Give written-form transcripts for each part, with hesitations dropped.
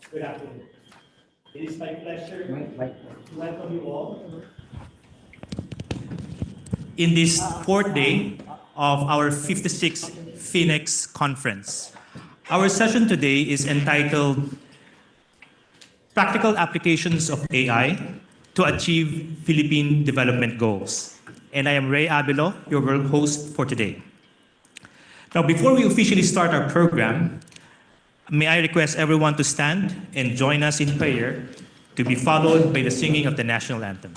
Good afternoon. It is my pleasure to welcome you all in this fourth day of our 56th FINEX conference. Our session today is entitled Practical Applications of AI to Achieve Philippine Development Goals. And I am Ray Abelo, your host for today. Now, before we officially start our program, may I request everyone to stand and join us in prayer to be followed by the singing of the national anthem.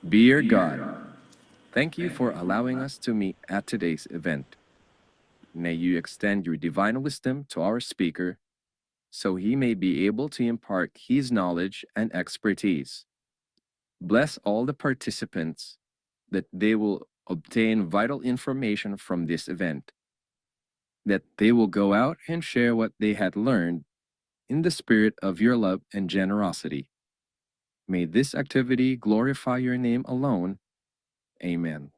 Dear God, thank you for allowing us to meet at today's event. May you extend your divine wisdom to our speaker so he may be able to impart his knowledge and expertise. Bless all the participants that they will obtain vital information from this event, that they will go out and share what they had learned in the spirit of your love and generosity. May this activity glorify your name alone. Amen.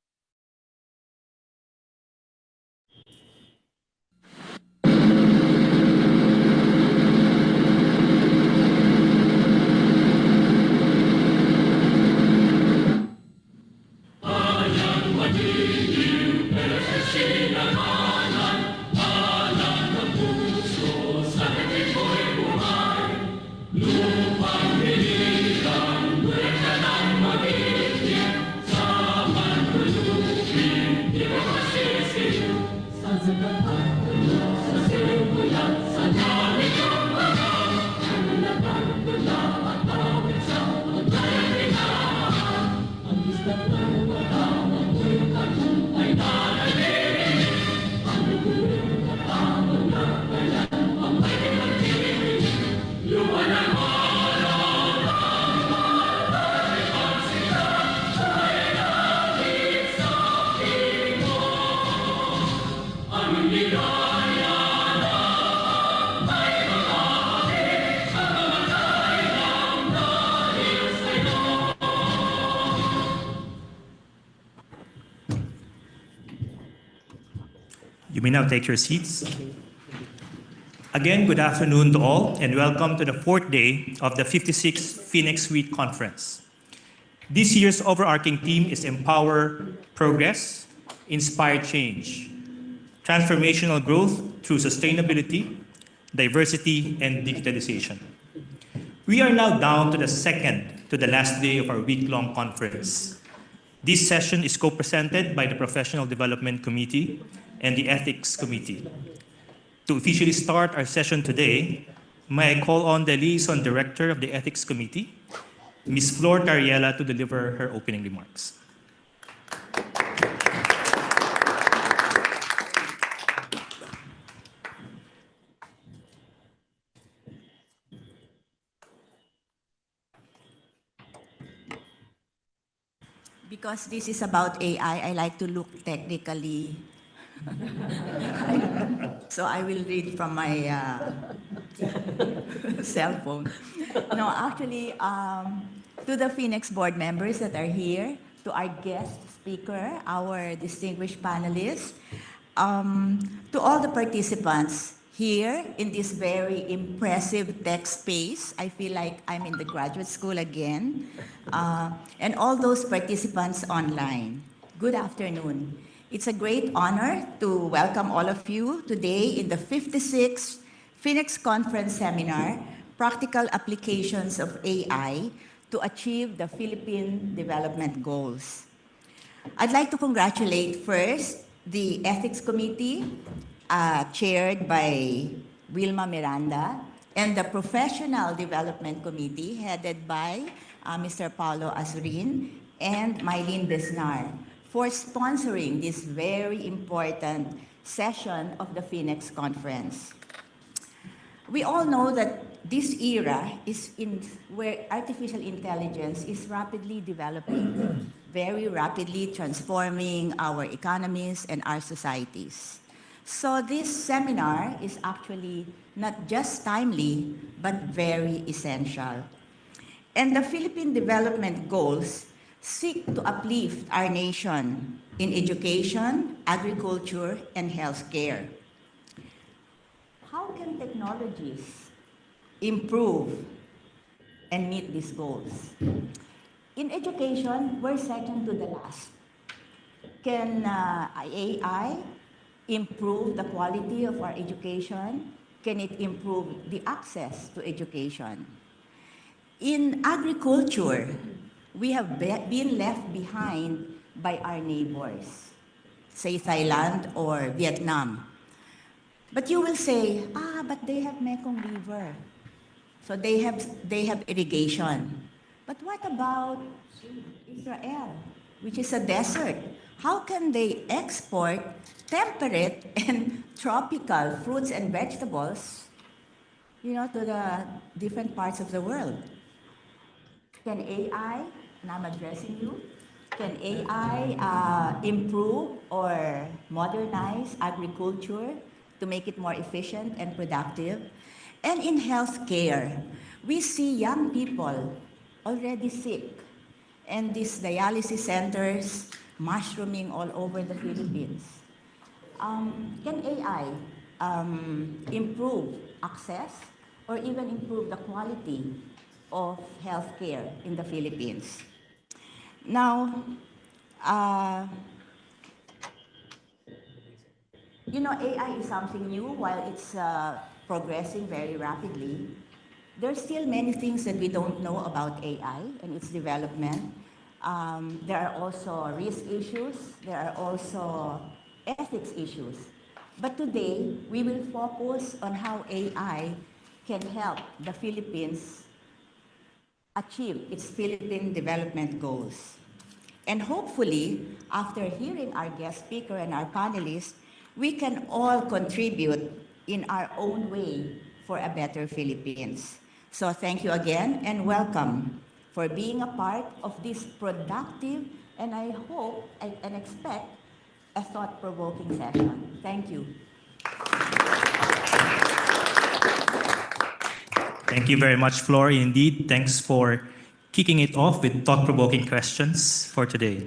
You may now take your seats. Again, good afternoon to all, and welcome to the fourth day of the 56th FINEX Week Conference. This year's overarching theme is Empower Progress, Inspire Change, Transformational Growth through Sustainability, Diversity, and Digitalization. We are now down to the second to the last day of our week-long conference. This session is co-presented by the Professional Development Committee and the Ethics Committee. To officially start our session today, may I call on the Liaison Director of the Ethics Committee, Ms. Flor Cariela, to deliver her opening remarks. Because this is about AI, I like to look technically. So I will read from my cell phone. No, actually, to the FINEX board members that are here, to our guest speaker, our distinguished panelists, to all the participants here in this very impressive tech space. I feel like I'm in the graduate school again. And all those participants online. Good afternoon. It's a great honor to welcome all of you today in the 56th FINEX Conference Seminar, Practical Applications of AI to Achieve the Philippine Development Goals. I'd like to congratulate first the Ethics Committee, chaired by Wilma Miranda, and the Professional Development Committee, headed by Mr. Paulo Azurin and Mylene Besnar, for sponsoring this very important session of the FINEX conference. We all know that this era is where artificial intelligence is rapidly developing, very rapidly transforming our economies and our societies. So this seminar is actually not just timely, but very essential. And the Philippine Development Goals seek to uplift our nation in education, agriculture, and healthcare. How can technologies improve and meet these goals? In education, we're second to the last. Can AI improve the quality of our education? Can it improve the access to education? In agriculture, we have been left behind by our neighbors, say Thailand or Vietnam. But you will say, but they have Mekong River. So they have irrigation. But what about Israel, which is a desert? How can they export temperate and tropical fruits and vegetables, to the different parts of the world? Can AI, and I'm addressing you, can AI improve or modernize agriculture to make it more efficient and productive? And in healthcare, we see young people already sick, and these dialysis centers mushrooming all over the Philippines. Can AI improve access or even improve the quality of healthcare in the Philippines? Now, AI is something new. While it's progressing very rapidly, there's still many things that we don't know about AI and its development. There are also risk issues. There are also ethics issues. But today, we will focus on how AI can help the Philippines achieve its Philippine development goals. And hopefully, after hearing our guest speaker and our panelists, we can all contribute in our own way for a better Philippines. So thank you again and welcome for being a part of this productive and I hope and expect a thought-provoking session. Thank you. Thank you very much, Flory. Indeed, thanks for kicking it off with thought-provoking questions for today.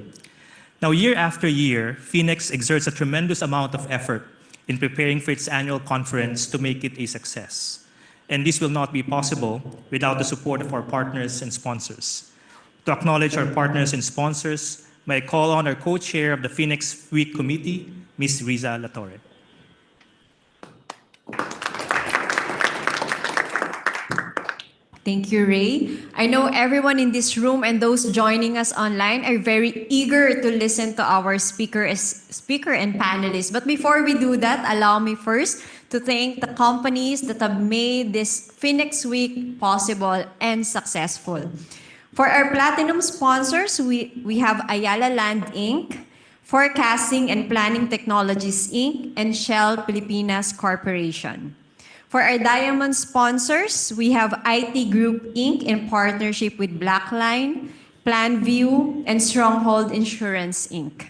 Now, year after year, FINEX exerts a tremendous amount of effort in preparing for its annual conference to make it a success. And this will not be possible without the support of our partners and sponsors. To acknowledge our partners and sponsors, may I call on our co-chair of the FINEX Week Committee, Ms. Riza Latorre. Thank you, Ray. I know everyone in this room and those joining us online are very eager to listen to our speaker and panelists. But before we do that, allow me first to thank the companies that have made this FINEX Week possible and successful. For our platinum sponsors, we have Ayala Land Inc., Forecasting and Planning Technologies Inc., and Shell Pilipinas Corporation. For our diamond sponsors, we have IT Group Inc. in partnership with Blackline, PlanView, and Stronghold Insurance Inc.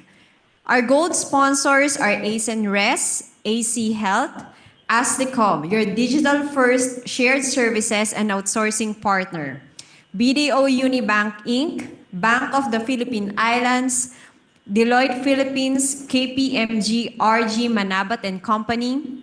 Our gold sponsors are Ace and Res, AC Health, Asticom, your digital-first shared services and outsourcing partner, BDO Unibank Inc., Bank of the Philippine Islands, Deloitte Philippines, KPMG, RG Manabat and Company,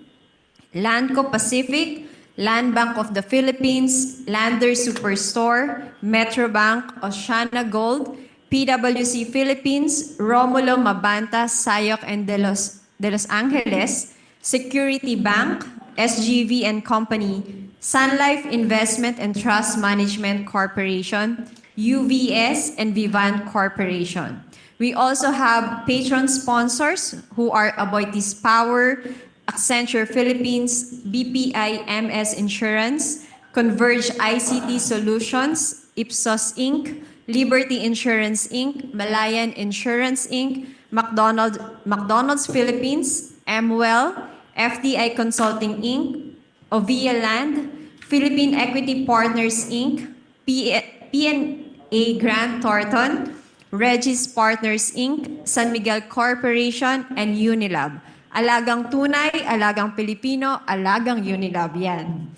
Landco Pacific, Land Bank of the Philippines, Lander Superstore, Metrobank, Oceana Gold, PwC Philippines, Romulo Mabanta, Sayok and De Los Angeles, Security Bank, SGV and Company, Sun Life Investment and Trust Management Corporation, UVS, and Vivant Corporation. We also have patron sponsors who are Aboitiz Power, Accenture Philippines, BPI MS Insurance, Converge ICT Solutions, Ipsos Inc., Liberty Insurance Inc., Malayan Insurance Inc., McDonald's Philippines, MWell, FDI Consulting Inc., Ovia Land, Philippine Equity Partners Inc., PNA Grant Thornton, Regis Partners Inc., San Miguel Corporation, and Unilab. Alagang tunay, alagang Pilipino, alagang Unilab yan.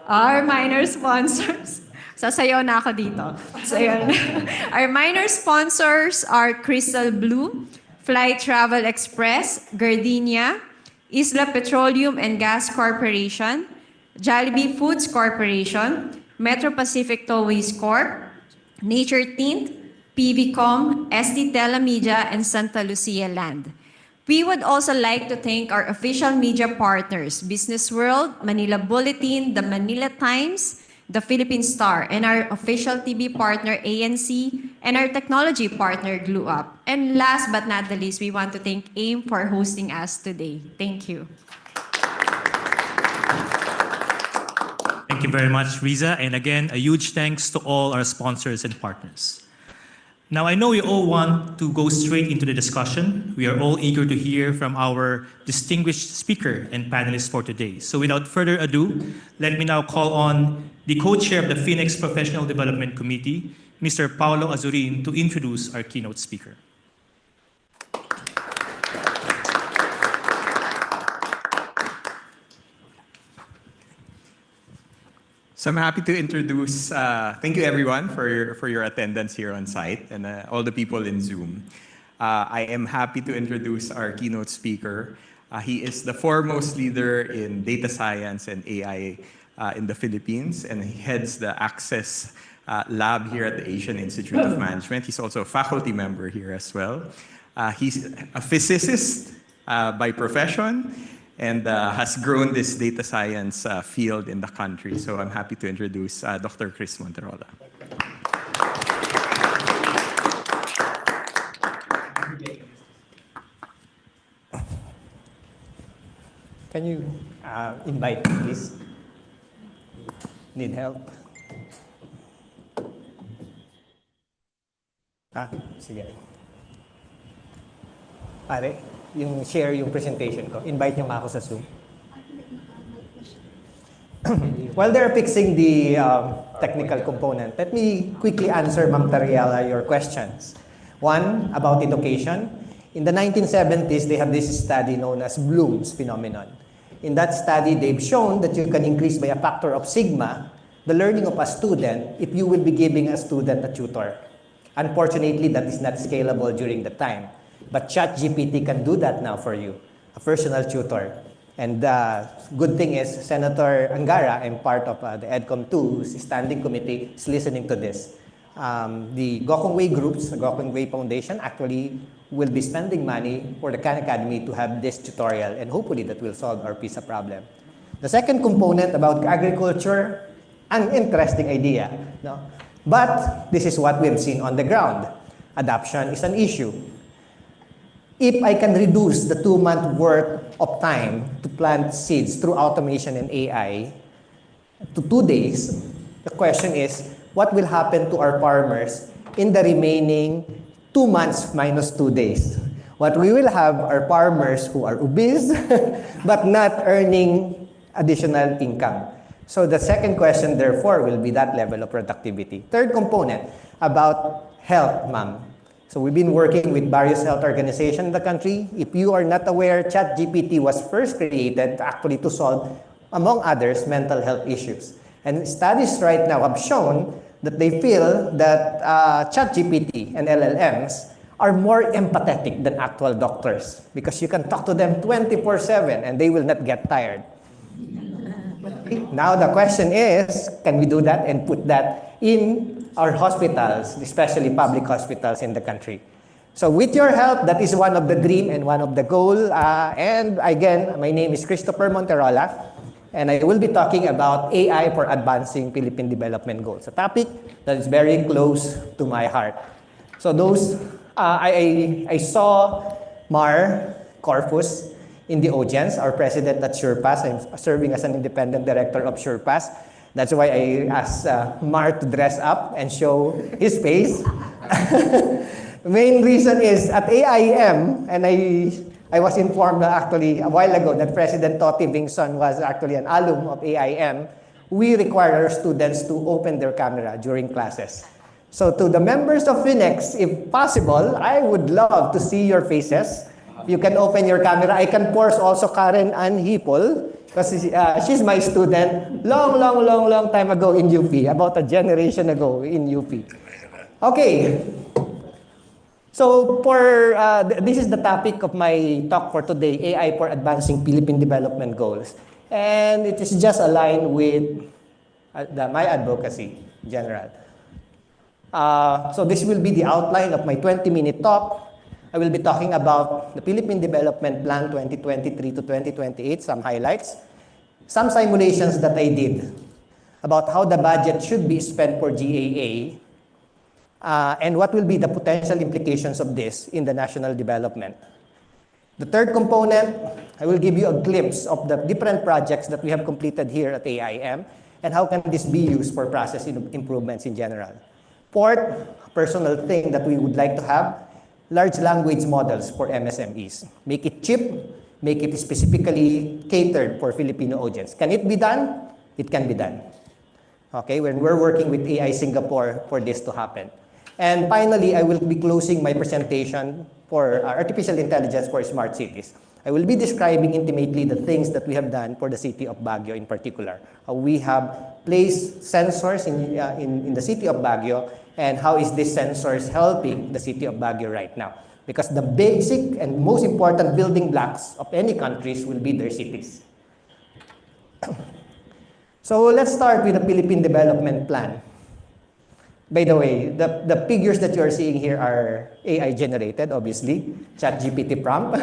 Our minor sponsors, sasayaw na ako dito. So yun. Our minor sponsors are Crystal Blue, Fly Travel Express, Gardenia, Isla Petroleum and Gas Corporation, Jollibee Foods Corporation, Metro Pacific Tollways Corp., Nature Tint, PVCom, SD Telemedia, and Santa Lucia Land. We would also like to thank our official media partners, Business World, Manila Bulletin, the Manila Times, the Philippine Star, and our official TV partner, ANC, and our technology partner, GlueUp. And last but not the least, we want to thank AIM for hosting us today. Thank you. Thank you very much, Riza. And again, a huge thanks to all our sponsors and partners. Now, I know we all want to go straight into the discussion. We are all eager to hear from our distinguished speaker and panelists for today. So without further ado, let me now call on the co-chair of the FINEX Professional Development Committee, Mr. Paolo Azurin, to introduce our keynote speaker. So I'm happy to introduce, thank you everyone for your attendance here on site and all the people in Zoom. I am happy to introduce our keynote speaker. He is the foremost leader in data science and AI in the Philippines, and he heads the Access lab here at the Asian Institute of Management. He's also a faculty member here as well. He's a physicist by profession, and has grown this data science field in the country. So I'm happy to introduce Dr. Chris Monterola. Can you invite me, please? Need help? Sige. Pare, yung share yung presentation ko. Invite niyo ako sa Zoom. While they're fixing the technical component, let me quickly answer, Ma'am Tariela, your questions. One, about education. In the 1970s, they have this study known as Bloom's phenomenon. In that study, they've shown that you can increase by a factor of sigma the learning of a student if you will be giving a student a tutor. Unfortunately, that is not scalable during the time. But ChatGPT can do that now for you, a personal tutor. And the good thing is, Senator Angara, I'm part of the EDCOM2 standing committee, is listening to this. The Gokong Wei groups, the Gokong Wei Foundation, actually will be spending money for the Khan Academy to have this tutorial, and hopefully that will solve our PISA problem. The second component about agriculture, an interesting idea. No? But this is what we've seen on the ground. Adoption is an issue. If I can reduce the 2-month worth of time to plant seeds through automation and AI to 2 days, the question is, what will happen to our farmers in the remaining 2 months minus 2 days? What we will have are farmers who are obese but not earning additional income. So the second question, therefore, will be that level of productivity. Third component, about health, ma'am. So we've been working with various health organizations in the country. If you are not aware, ChatGPT was first created actually to solve, among others, mental health issues. And studies right now have shown that they feel that ChatGPT and LLMs are more empathetic than actual doctors because you can talk to them 24/7 and they will not get tired. Now the question is, can we do that and put that in our hospitals, especially public hospitals in the country? So with your help, that is one of the dream and one of the goal. And again, my name is Christopher Monterola, and I will be talking about AI for advancing Philippine development goals, a topic that is very close to my heart. So those, I saw Mar Corpus in the audience, our president at SurePass. I'm serving as an independent director of SurePass. That's why I asked Mar to dress up and show his face. Main reason is at AIM, and I was informed actually a while ago that President Toti Bingson was actually an alum of AIM. We require our students to open their camera during classes. So to the members of FINEX, if possible, I would love to see your faces. You can open your camera. I can force also Karen Ann Hipol, because she's my student long time ago in UP, about a generation ago in UP. Okay. So this is the topic of my talk for today, AI for advancing Philippine development goals. And it is just aligned with my advocacy in general. So this will be the outline of my 20-minute talk. I will be talking about the Philippine Development Plan 2023 to 2028, some highlights, some simulations that I did about how the budget should be spent for GAA, and what will be the potential implications of this in the national development. The third component, I will give you a glimpse of the different projects that we have completed here at AIM and how can this be used for process improvements in general. Fourth, personal thing that we would like to have, large language models for MSMEs. Make it cheap, make it specifically catered for Filipino audience. Can it be done? It can be done. Okay, when we're working with AI Singapore for this to happen. And finally, I will be closing my presentation for artificial intelligence for smart cities. I will be describing intimately the things that we have done for the city of Baguio in particular. How we have placed sensors in the city of Baguio, and how is this sensors helping the city of Baguio right now. Because the basic and most important building blocks of any countries will be their cities. So let's start with the Philippine Development Plan. By the way, the figures that you are seeing here are AI generated, obviously, ChatGPT prompt.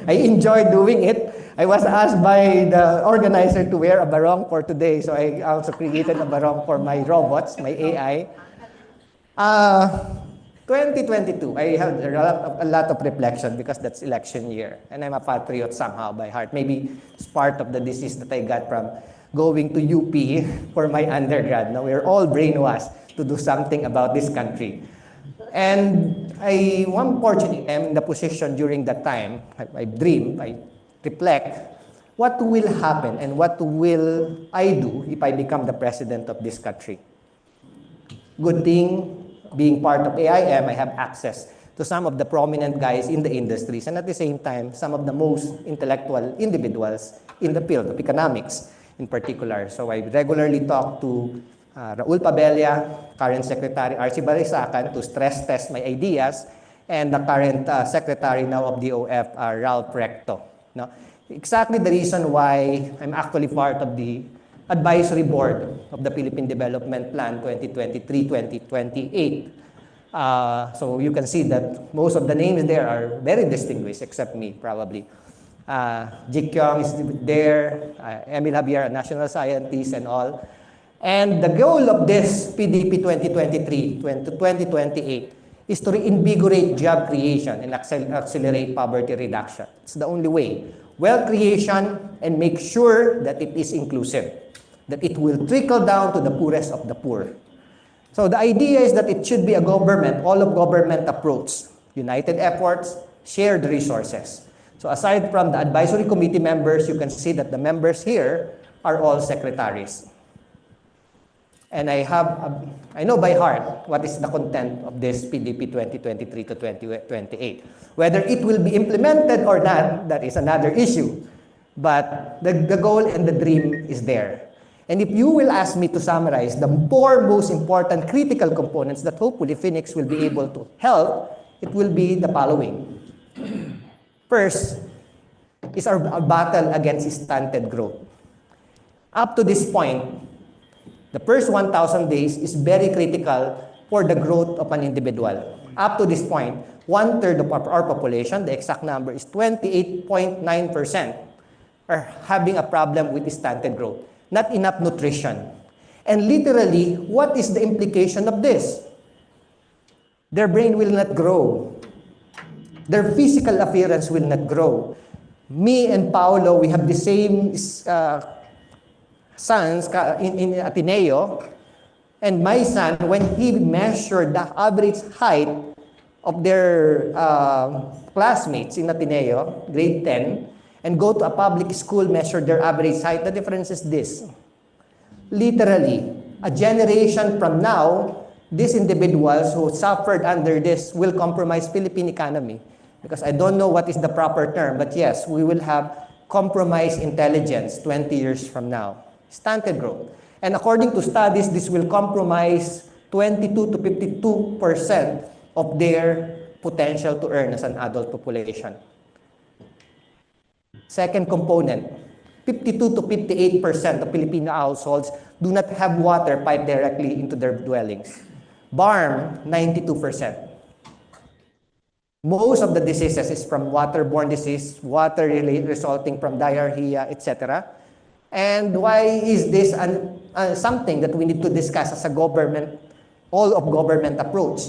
I enjoy doing it. I was asked by the organizer to wear a barong for today, so I also created a barong for my robots, my AI. 2022, I had a lot of reflection because that's election year, and I'm a patriot somehow by heart. Maybe it's part of the disease that I got from going to UP for my undergrad. Now we're all brainwashed to do something about this country. And I'm fortunate, I'm in the position during that time, I dream, I reflect, what will happen and what will I do if I become the president of this country? Good thing, being part of AIM, I have access to some of the prominent guys in the industries, and at the same time, some of the most intellectual individuals in the field of economics in particular. So I regularly talk to Raul Pabella, current Secretary R.C. Barisacan, to stress test my ideas, and the current Secretary now of DOF, Ralph Recto. No? Exactly the reason why I'm actually part of the advisory board of the Philippine Development Plan 2023-2028. So you can see that most of the names there are very distinguished, except me, probably. Jik Kyong is there, Emil Javier, a national scientist and all. And the goal of this PDP 2023 to 2028 is to reinvigorate job creation and accelerate poverty reduction. It's the only way. Wealth creation, and make sure that it is inclusive, that it will trickle down to the poorest of the poor. So the idea is that it should be a government, all of government approach, united efforts, shared resources. So aside from the advisory committee members, you can see that the members here are all secretaries. And I know by heart what is the content of this PDP 2023 to 2028. Whether it will be implemented or not, that is another issue. But the goal and the dream is there. And if you will ask me to summarize the four most important critical components that hopefully FINEX will be able to help, it will be the following. First is our battle against stunted growth. Up to this point, the first 1,000 days is very critical for the growth of an individual. Up to this point, 1/3 of our population, the exact number is 28.9%, are having a problem with stunted growth. Not enough nutrition. And literally, what is the implication of this? Their brain will not grow. Their physical appearance will not grow. Me and Paolo, we have the same sons in Ateneo, and my son, when he measured the average height of their classmates in Ateneo, grade 10, and go to a public school, measure their average height, the difference is this. Literally, a generation from now, these individuals who suffered under this will compromise Philippine economy. Because I don't know what is the proper term, but yes, we will have compromised intelligence 20 years from now. Stunted growth. And according to studies, this will compromise 22 to 52% of their potential to earn as an adult population. Second component, 52 to 58% of Filipino households do not have water piped directly into their dwellings. BARM, 92%. Most of the diseases is from waterborne disease, water resulting from diarrhea, etc. And why is this something that we need to discuss as a government, all of government approach?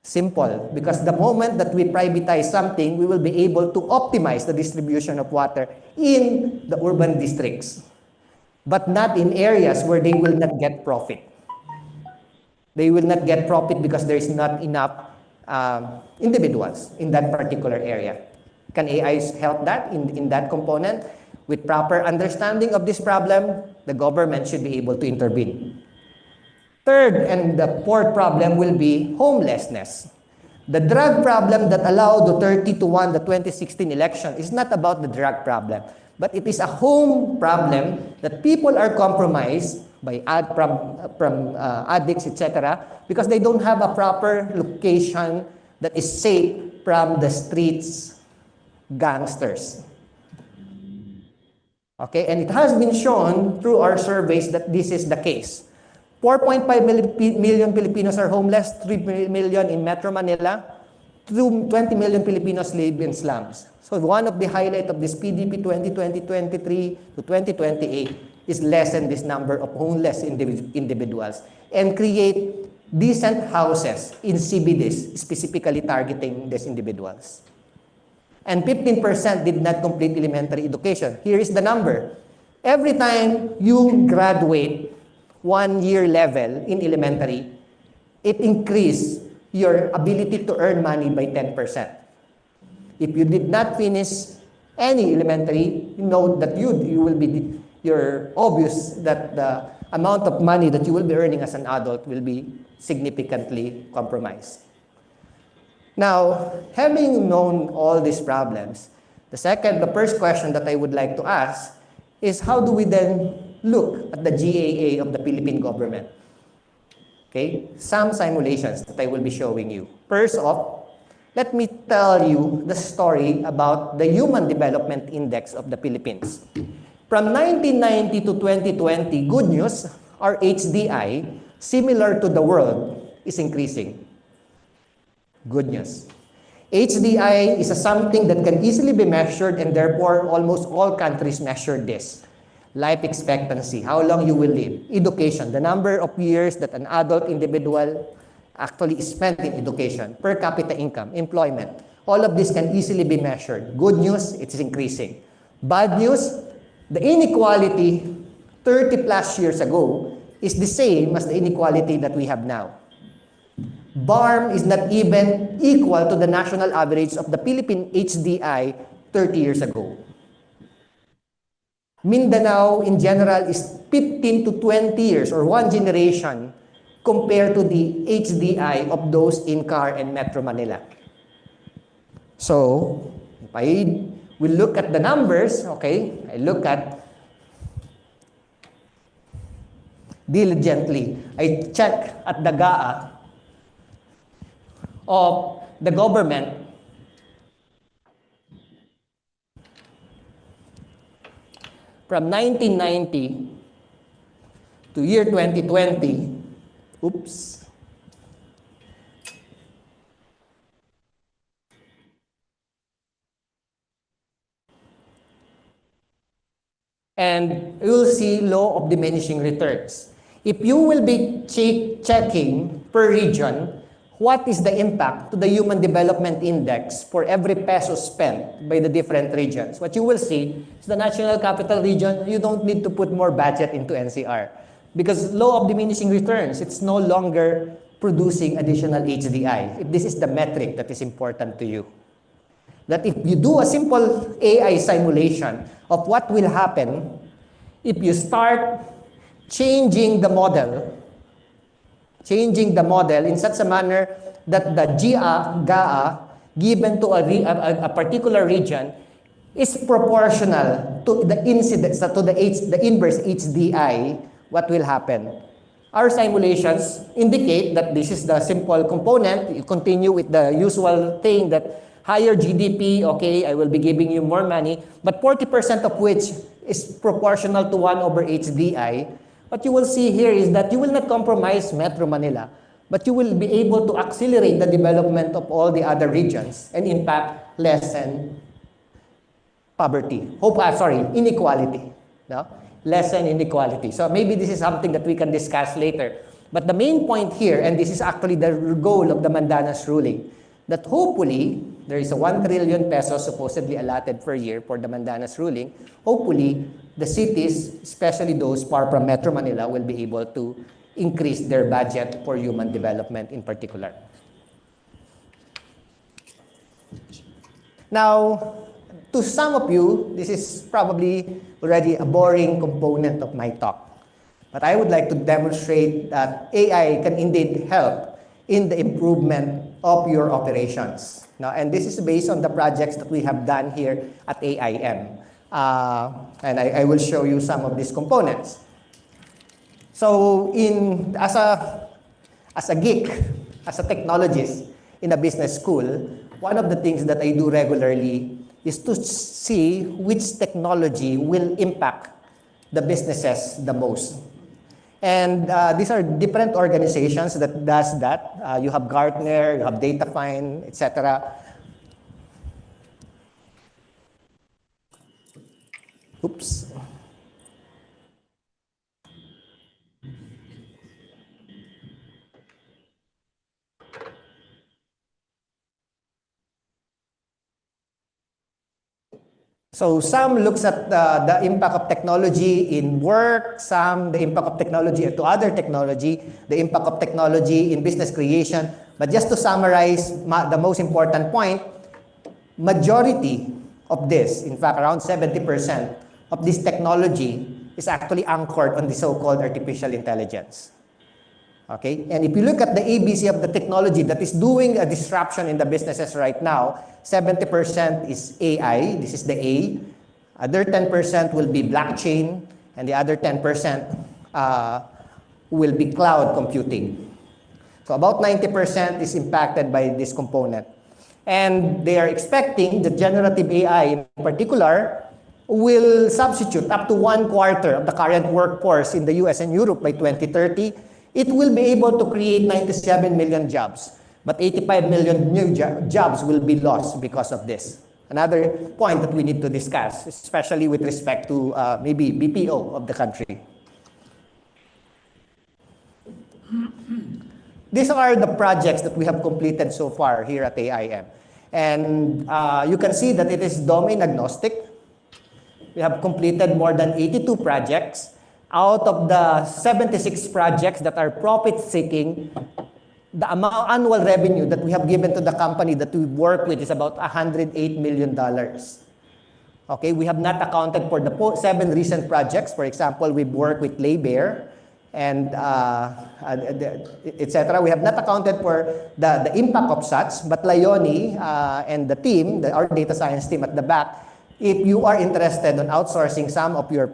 Simple, because the moment that we privatize something, we will be able to optimize the distribution of water in the urban districts, but not in areas where they will not get profit. They will not get profit because there is not enough individuals in that particular area. Can AI help that in that component? With proper understanding of this problem, the government should be able to intervene. Third and the fourth problem will be homelessness. The drug problem that allowed Duterte to win the 2016 election is not about the drug problem, but it is a home problem that people are compromised by addicts, etc., because they don't have a proper location that is safe from the streets gangsters. Okay, and it has been shown through our surveys that this is the case. 4.5 million Filipinos are homeless, 3 million in Metro Manila, 20 million Filipinos live in slums. So one of the highlights of this PDP 2020-2023 to 2028 is lessen this number of homeless individuals and create decent houses in CBDs, specifically targeting these individuals. And 15% did not complete elementary education. Here is the number. Every time you graduate 1 year level in elementary, it increased your ability to earn money by 10%. If you did not finish any elementary, you know that you're obvious that the amount of money that you will be earning as an adult will be significantly compromised. Now, having known all these problems, the first question that I would like to ask is how do we then look at the GAA of the Philippine government? Okay, some simulations that I will be showing you. First off, let me tell you the story about the Human Development Index of the Philippines. From 1990 to 2020, good news, our HDI, similar to the world, is increasing. Good news. HDI is something that can easily be measured, and therefore almost all countries measure this. Life expectancy, how long you will live. Education, the number of years that an adult individual actually spent in education. Per capita income, employment. All of this can easily be measured. Good news, it is increasing. Bad news, the inequality 30 plus years ago is the same as the inequality that we have now. BARM is not even equal to the national average of the Philippine HDI 30 years ago. Mindanao in general is 15 to 20 years or one generation compared to the HDI of those in CAR and Metro Manila. So, if I will look at the numbers, okay, I look at diligently, I check at the GAA of the government from 1990 to year 2020, oops, and you will see law of diminishing returns. If you will be checking per region, what is the impact to the Human Development Index for every peso spent by the different regions? What you will see is the National Capital Region, you don't need to put more budget into NCR. Because law of diminishing returns, it's no longer producing additional HDI. If this is the metric that is important to you. That if you do a simple AI simulation of what will happen if you start changing the model in such a manner that the GAA given to a particular region is proportional to the incidence, to the inverse HDI, what will happen? our simulations indicate that this is the simple component. You continue with the usual thing that higher GDP, okay, I will be giving you more money, but 40% of which is proportional to 1 over HDI. What you will see here is that you will not compromise Metro Manila, but you will be able to accelerate the development of all the other regions and in fact lessen poverty. Inequality. No? Lessen inequality. So maybe this is something that we can discuss later. But the main point here, and this is actually the goal of the Mandanas ruling, that hopefully, there is a 1 trillion pesos supposedly allotted per year for the Mandanas ruling. Hopefully, the cities, especially those far from Metro Manila, will be able to increase their budget for human development in particular. Now, to some of you, this is probably already a boring component of my talk. But I would like to demonstrate that AI can indeed help in the improvement of your operations. Now, and this is based on the projects that we have done here at AIM. And I will show you some of these components. So, as a geek, as a technologist in a business school, one of the things that I do regularly is to see which technology will impact the businesses the most. And these are different organizations that does that. You have Gartner, you have DataFine, etc. Oops. So some looks at the impact of technology in work, some the impact of technology to other technology, the impact of technology in business creation. But just to summarize the most important point, majority of this, in fact around 70% of this technology is actually anchored on the so-called artificial intelligence. Okay, and if you look at the ABC of the technology that is doing a disruption in the businesses right now, 70% is AI, this is the A. Other 10% will be blockchain, and the other 10% will be cloud computing. So about 90% is impacted by this component. And they are expecting that generative AI in particular will substitute up to 1/4 of the current workforce in the US and Europe by 2030. It will be able to create 97 million jobs, but 85 million new jobs will be lost because of this. Another point that we need to discuss, especially with respect to maybe BPO of the country. These are the projects that we have completed so far here at AIM. And you can see that it is domain agnostic. We have completed more than 82 projects. Out of the 76 projects that are profit-seeking, the annual revenue that we have given to the company that we work with is about $108 million. Okay, we have not accounted for the 7 recent projects. For example, we've worked with Laybear and etc. We have not accounted for the impact of such, but Leonie and the team, our data science team at the back, if you are interested in outsourcing some of your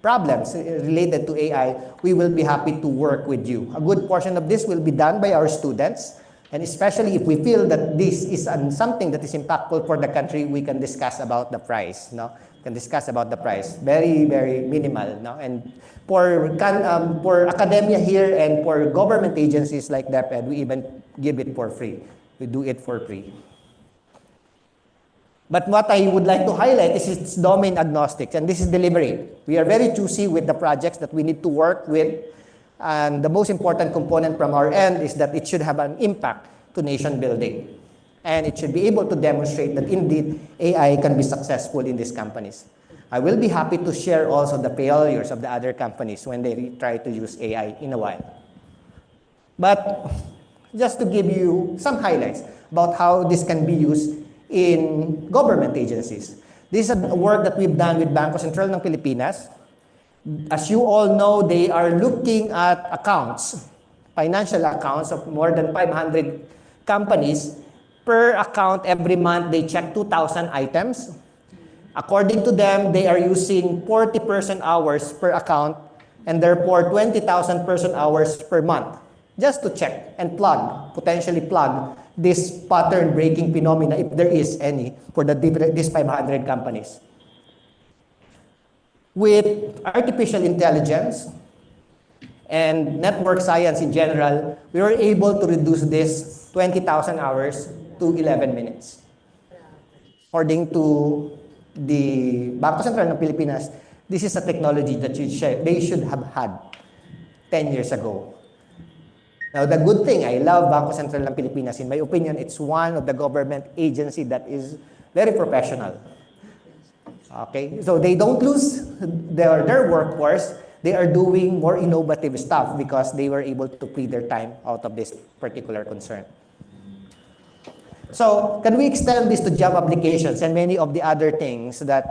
problems related to AI, we will be happy to work with you. A good portion of this will be done by our students, and especially if we feel that this is something that is impactful for the country, we can discuss about the price. No, we can discuss about the price. Very, very minimal. No, and for academia here and for government agencies like DepEd, we even give it for free. We do it for free. But what I would like to highlight is it's domain agnostic, and this is deliberate. We are very choosy with the projects that we need to work with, and the most important component from our end is that it should have an impact to nation building. And it should be able to demonstrate that indeed AI can be successful in these companies. I will be happy to share also the failures of the other companies when they try to use AI in a while. But just to give you some highlights about how this can be used in government agencies. This is a work that we've done with Bangko Sentral ng Pilipinas. As you all know, they are looking at accounts, financial accounts of more than 500 companies. Per account, every month, they check 2,000 items. According to them, they are using 40 person hours per account and therefore 20,000 person hours per month just to check and potentially plug this pattern breaking phenomena if there is any for these 500 companies. With artificial intelligence and network science in general, we were able to reduce this 20,000 hours to 11 minutes. According to the Bangko Sentral ng Pilipinas, this is a technology that they should have had 10 years ago. Now, the good thing, I love Bangko Sentral ng Pilipinas. In my opinion, it's one of the government agency that is very professional. Okay, so they don't lose their workforce. They are doing more innovative stuff because they were able to free their time out of this particular concern. So, can we extend this to job applications and many of the other things that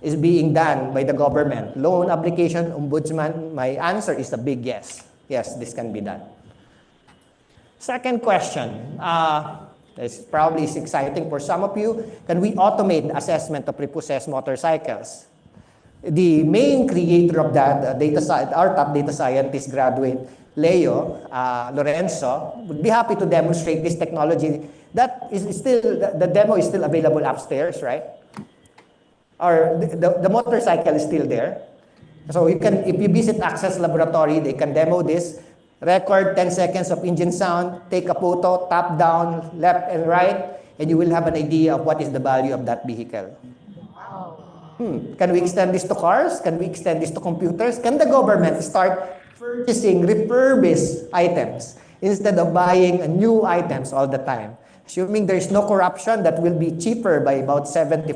is being done by the government? Loan application, ombudsman, my answer is a big yes. Yes, this can be done. Second question, this probably is exciting for some of you. Can we automate the assessment of repossessed motorcycles? The main creator of that, our top data scientist graduate, Leo Lorenzo, would be happy to demonstrate this technology. That is still, the demo is still available upstairs, right? Or the motorcycle is still there. So you can, if you visit Access Laboratory, they can demo this, record 10 seconds of engine sound, take a photo, tap down, left and right, and you will have an idea of what is the value of that vehicle. Can we extend this to cars? Can we extend this to computers? Can the government start purchasing refurbished items instead of buying new items all the time? Assuming there is no corruption, that will be cheaper by about 70%.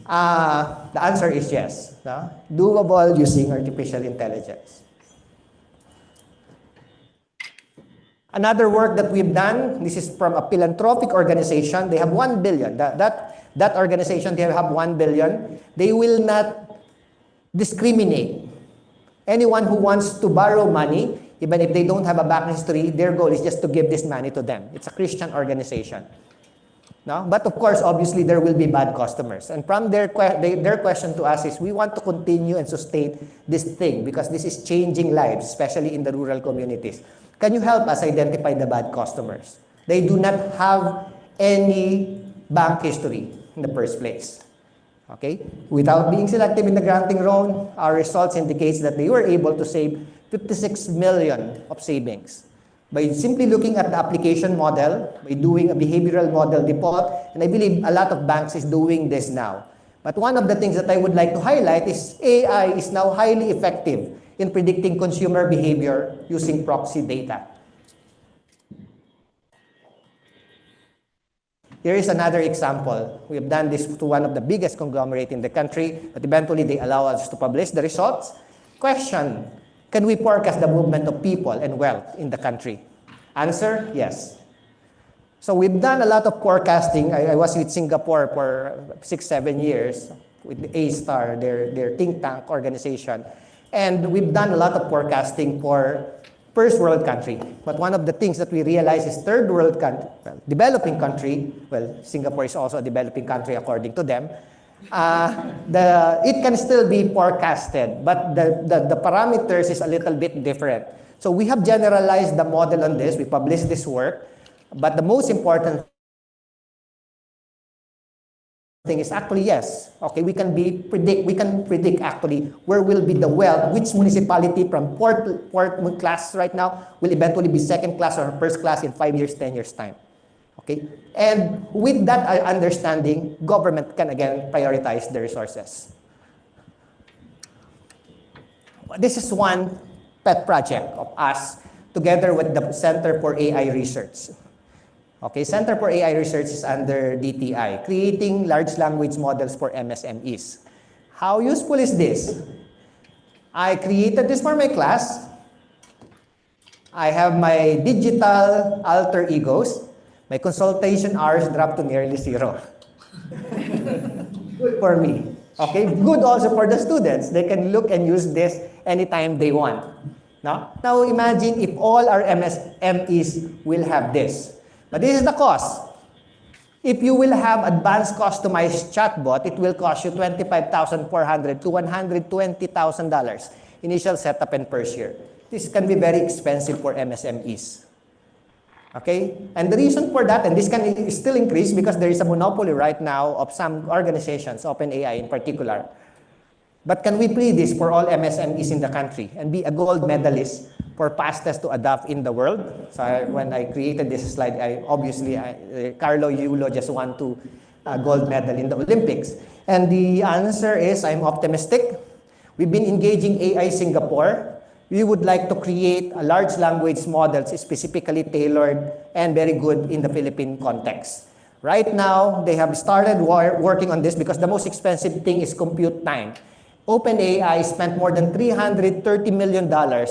The answer is yes. No? Doable using artificial intelligence. Another work that we've done, this is from a philanthropic organization. They have 1 billion. That organization, they have 1 billion. They will not discriminate. Anyone who wants to borrow money, even if they don't have a back history, their goal is just to give this money to them. It's a Christian organization. No? But of course, obviously, there will be bad customers. And from their question to us is, we want to continue and sustain this thing because this is changing lives, especially in the rural communities. Can you help us identify the bad customers? They do not have any bank history in the first place. Okay? Without being selective in the granting loan, our results indicates that they were able to save 56 million of savings by simply looking at the application model, by doing a behavioral model default, and I believe a lot of banks is doing this now. But one of the things that I would like to highlight is AI is now highly effective in predicting consumer behavior using proxy data. Here is another example. We have done this to one of the biggest conglomerates in the country, but eventually they allow us to publish the results. Question, can we forecast the movement of people and wealth in the country? Answer, yes. So we've done a lot of forecasting. I was with Singapore for 6-7 years with A-Star, their think tank organization. And we've done a lot of forecasting for first world country. But one of the things that we realize is third world country, developing country, well, Singapore is also a developing country according to them, it can still be forecasted, but the parameters is a little bit different. So we have generalized the model on this, we published this work, but the most important thing is actually yes. Okay, we can predict actually where will be the wealth, which municipality from fourth class right now will eventually be second class or first class in 5 years, 10 years time. Okay, and with that understanding, government can again prioritize the resources. This is one pet project of us together with the Center for AI Research. Okay, Center for AI Research is under DTI, creating large language models for MSMEs. How useful is this? I created this for my class. I have my digital alter egos. My consultation hours dropped to nearly 0. Good for me. Okay, good also for the students. They can look and use this anytime they want. Now imagine if all our MSMEs will have this. But this is the cost. If you will have advanced customized chatbot, it will cost you $25,400 to $120,000. initial setup and per share. This can be very expensive for MSMEs. Okay? And the reason for that, and this can still increase because there is a monopoly right now of some organizations, OpenAI in particular. But can we play this for all MSMEs in the country and be a gold medalist for fastest to adapt in the world? So when I created this slide, Carlo Yulo just won a gold medal in the Olympics. And the answer is, I'm optimistic. We've been engaging AI Singapore. We would like to create a large language models specifically tailored and very good in the Philippine context. Right now, they have started working on this because the most expensive thing is compute time. OpenAI spent more than $330 million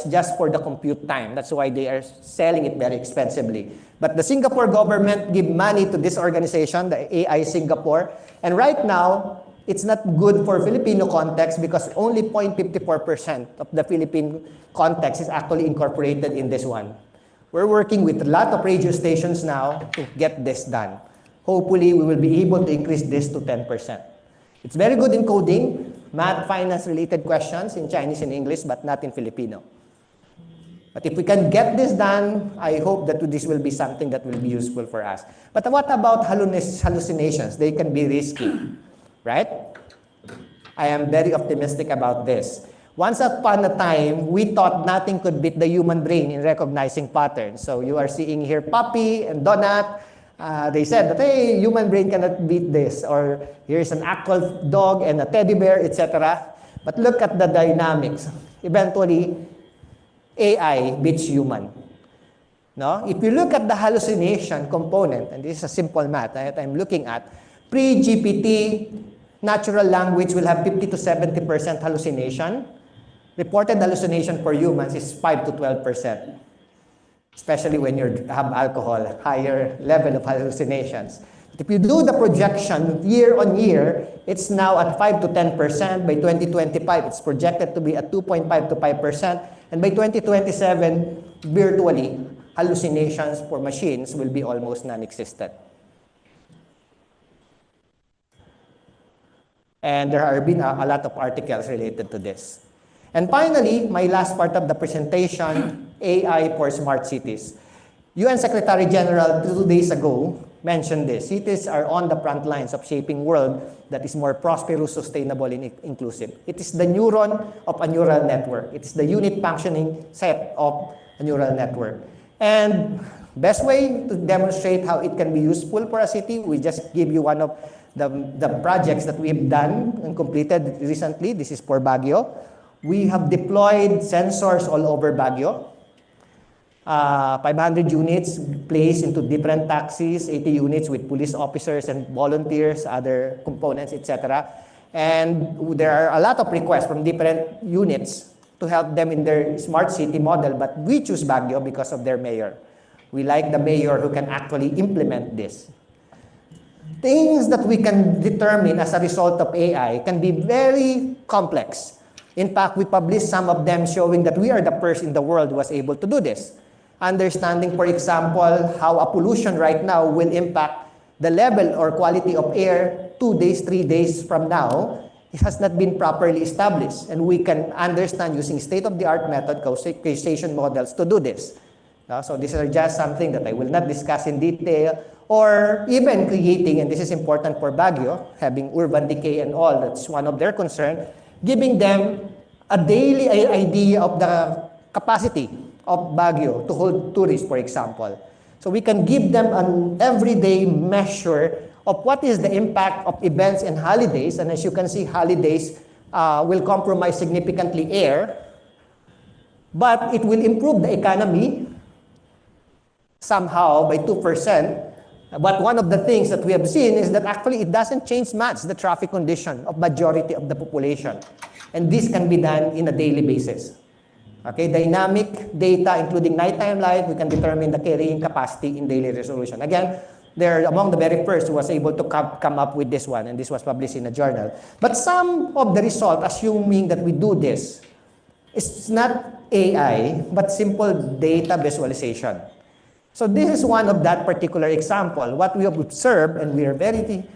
just for the compute time. That's why they are selling it very expensively. But the Singapore government give money to this organization, the AI Singapore, and right now, it's not good for Filipino context because only 0.54% of the Philippine context is actually incorporated in this one. We're working with a lot of radio stations now to get this done. Hopefully, we will be able to increase this to 10%. It's very good in coding, math, finance-related questions in Chinese and English, but not in Filipino. But if we can get this done, I hope that this will be something that will be useful for us. But what about hallucinations? They can be risky, right? I am very optimistic about this. Once upon a time, we thought nothing could beat the human brain in recognizing patterns. So you are seeing here Puppy and Donut. They said that, hey, human brain cannot beat this. Or here's an actual dog and a teddy bear, etc. But look at the dynamics. Eventually, AI beats human. No? If you look at the hallucination component, and this is a simple math that I'm looking at, pre-GPT, natural language will have 50 to 70% hallucination. Reported hallucination for humans is 5 to 12%. Especially when you have alcohol, higher level of hallucinations. If you do the projection year on year, it's now at 5 to 10%. By 2025, it's projected to be at 2.5 to 5%. And by 2027, virtually, hallucinations for machines will be almost non-existent. And there have been a lot of articles related to this. And finally, my last part of the presentation, AI for smart cities. UN Secretary General 2 days ago mentioned this. Cities are on the front lines of shaping world that is more prosperous, sustainable, and inclusive. It is the neuron of a neural network. It is the unit functioning set of a neural network. And best way to demonstrate how it can be useful for a city, we just give you one of the projects that we've done and completed recently. This is for Baguio. We have deployed sensors all over Baguio. 500 units placed into different taxis, 80 units with police officers and volunteers, other components, etc. And there are a lot of requests from different units to help them in their smart city model, but we choose Baguio because of their mayor. We like the mayor who can actually implement this. Things that we can determine as a result of AI can be very complex. In fact, we published some of them showing that we are the first in the world who was able to do this. Understanding, for example, how a pollution right now will impact the level or quality of air 2 days, 3 days from now, it has not been properly established. And we can understand using state-of-the-art method, causation models to do this. So these are just something that I will not discuss in detail, or even creating, and this is important for Baguio, having urban decay and all, that's one of their concerns, giving them a daily idea of the capacity of Baguio to hold tourists, for example. So we can give them an everyday measure of what is the impact of events and holidays. And as you can see, holidays will compromise significantly air, but it will improve the economy somehow by 2%. But one of the things that we have seen is that actually it doesn't change much the traffic condition of majority of the population. And this can be done in a daily basis. Okay, dynamic data, including nighttime light, we can determine the carrying capacity in daily resolution. Again, they're among the very first who was able to come up with this one, and this was published in a journal. But some of the result, assuming that we do this, it's not AI, but simple data visualization. So this is one of that particular example. What we have observed, and we are very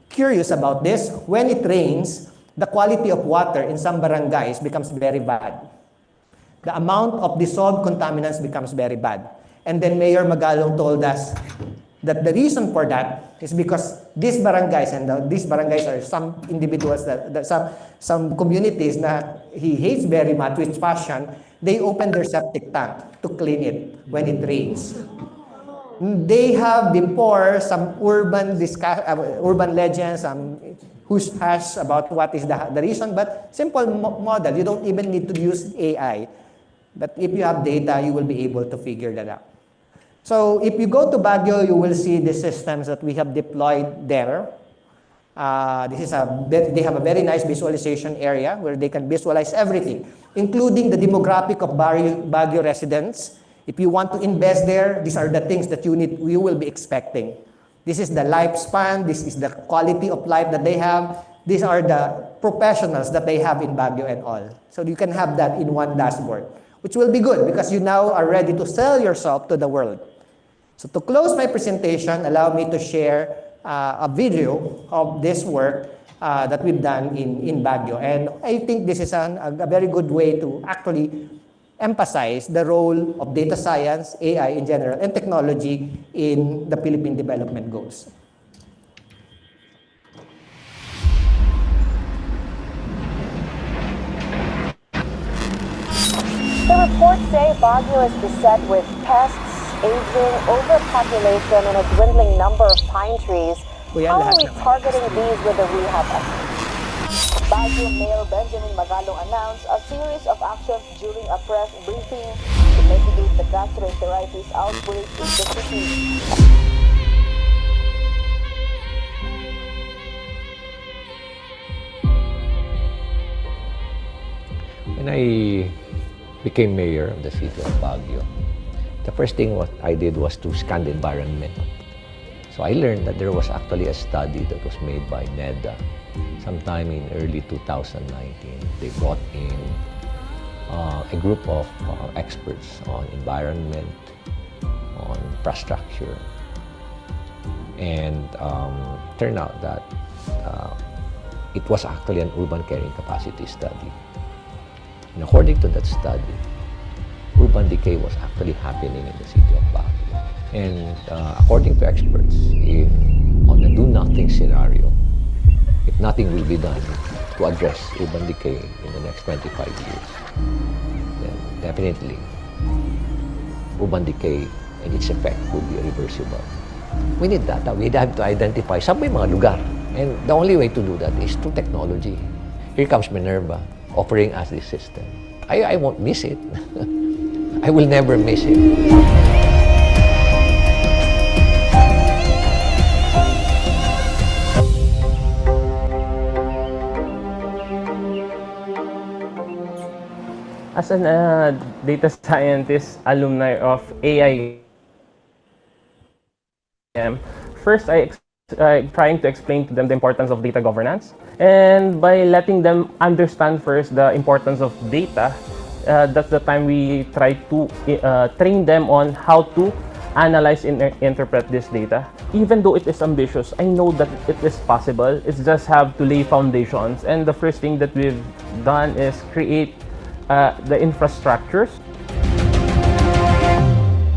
curious about this, when it rains, the quality of water in some barangays becomes very bad. the amount of dissolved contaminants becomes very bad. And then Mayor Magalong told us that the reason for that is because these barangays, and these barangays are some individuals, some communities na he hates very much with passion, they open their septic tank to clean it when it rains. They have before some urban legends, some hush-hush about what is the reason, but simple model. You don't even need to use AI. But if you have data, you will be able to figure that out. So if you go to Baguio, you will see the systems that we have deployed there. They have a very nice visualization area where they can visualize everything, including the demographic of Baguio residents. If you want to invest there, these are the things that you will be expecting. This is the lifespan, this is the quality of life that they have. These are the professionals that they have in Baguio and all. So you can have that in one dashboard, which will be good because you now are ready to sell yourself to the world. So to close my presentation, allow me to share a video of this work that we've done in Baguio. And I think this is a very good way to actually emphasize the role of data science, AI in general, and technology in the Philippine development goals. The reports say Baguio is beset with pests, aging, overpopulation, and a dwindling number of pine trees. How are we targeting these with the rehab effort? Baguio Mayor Benjamin Magalong announced a series of actions during a press briefing to mitigate the gastroenteritis outbreak in the city. When I became mayor of the city of Baguio, the first thing what I did was to scan the environment. So I learned that there was actually a study that was made by NEDA sometime in early 2019. They brought in a group of experts on environment, on infrastructure, and turned out that it was actually an urban carrying capacity study. And according to that study, urban decay was actually happening in the city of Baguio. And according to experts, if on the do-nothing scenario, if nothing will be done to address urban decay in the next 25 years, then definitely urban decay and its effect will be irreversible. We need data. We have to identify saan may mga lugar. And the only way to do that is through technology. Here comes Minerva offering us this system. I won't miss it. I will never miss it. As a data scientist, alumni of AI, first I'm trying to explain to them the importance of data governance. And by letting them understand first the importance of data, that's the time we try to train them on how to analyze and interpret this data. Even though it is ambitious, I know that it is possible. It's just have to lay foundations. And the first thing that we've done is create the infrastructures.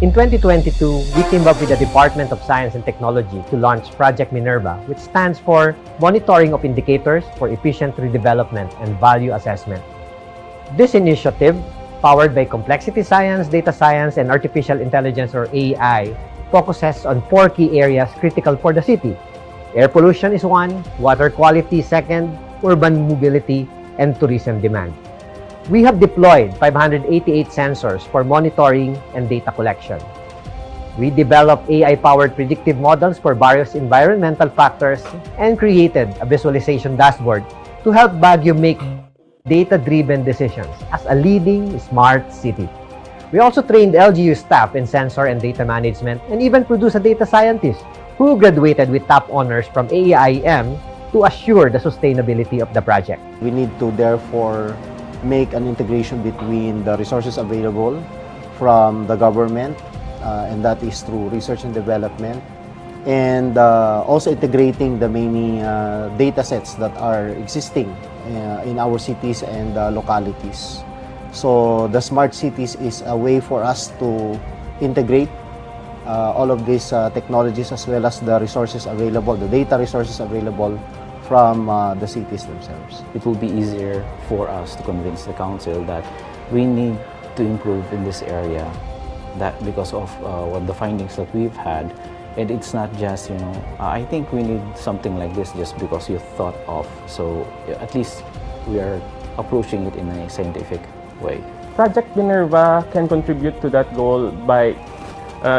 In 2022, we came up with the Department of Science and Technology to launch Project Minerva, which stands for Monitoring of Indicators for Efficient Redevelopment and Value Assessment. This initiative, powered by complexity science, data science, and artificial intelligence or AI, focuses on 4 key areas critical for the city. Air pollution is 1, water quality 2nd, urban mobility, and tourism demand. We have deployed 588 sensors for monitoring and data collection. We developed AI-powered predictive models for various environmental factors and created a visualization dashboard to help Baguio make data-driven decisions as a leading smart city. We also trained LGU staff in sensor and data management and even produced a data scientist who graduated with top honors from AIM to assure the sustainability of the project. We need to therefore make an integration between the resources available from the government, and that is through research and development, and also integrating the many data sets that are existing in our cities and localities. So the smart cities is a way for us to integrate all of these technologies as well as the resources available, the data resources available from the cities themselves. It will be easier for us to convince the council that we need to improve in this area, that because of what the findings that we've had. And it's not just, I think we need something like this just because you thought of. So at least we are approaching it in a scientific way. Project Minerva can contribute to that goal by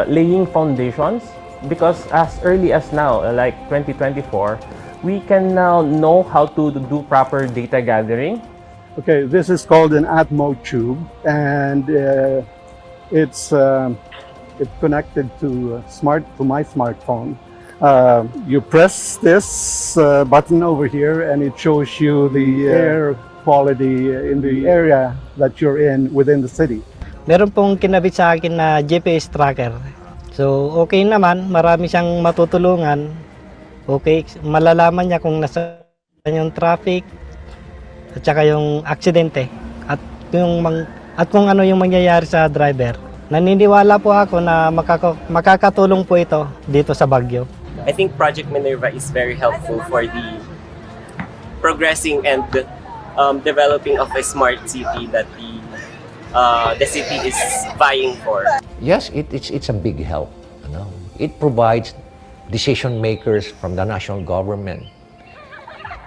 laying foundations, because as early as now, like 2024, we can now know how to do proper data gathering. Okay, this is called an Atmo tube, and it's connected to my smartphone. You press this button over here, and it shows you the air quality in the area that you're in within the city. Meron pong kinabit sa akin na GPS tracker. So, okay naman, marami siyang matutulungan. Okay, malalaman niya kung nasa yung traffic at saka yung aksidente at kung ano yung mangyayari sa driver. Naniniwala po ako na makakatulong po ito dito sa Baguio. I think Project Minerva is very helpful for the progressing and developing of a smart city that the city is vying for. Yes, it's a big help. It provides decision makers from the national government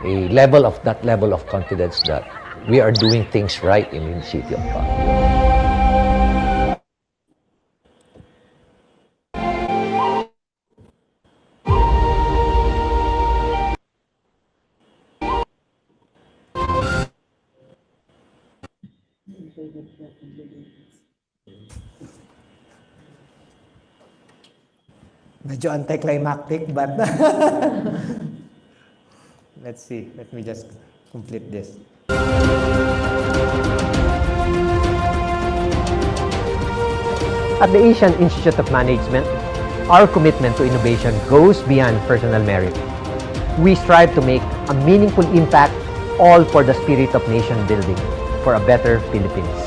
that level of confidence that we are doing things right in the city of Baguio. Medyo anticlimactic, but let's see. Let me just complete this. At the Asian Institute of Management, our commitment to innovation goes beyond personal merit. We strive to make a meaningful impact, all for the spirit of nation building, for a better Philippines.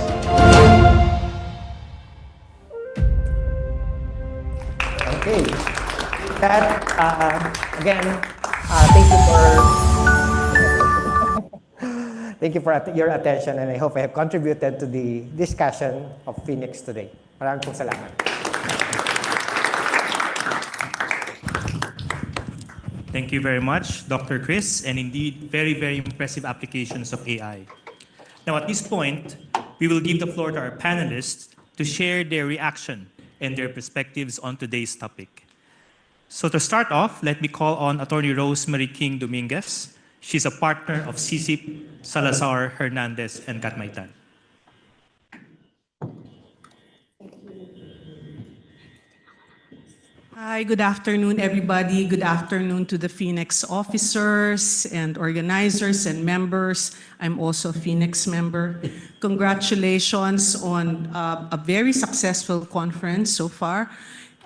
Okay. That, again, thank you for your attention, and I hope I have contributed to the discussion of FINEX today. Maraming pong salamat. Thank you very much, Dr. Chris, and indeed, very, very impressive applications of AI. Now, at this point, we will give the floor to our panelists to share their reaction and their perspectives on today's topic. So to start off, let me call on Attorney Rosemary King Dominguez. She's a partner of CCIP, Salazar, Hernandez, and Katmaitan. Hi, good afternoon, everybody. Good afternoon to the FINEX officers and organizers and members. I'm also a FINEX member. Congratulations on a very successful conference so far.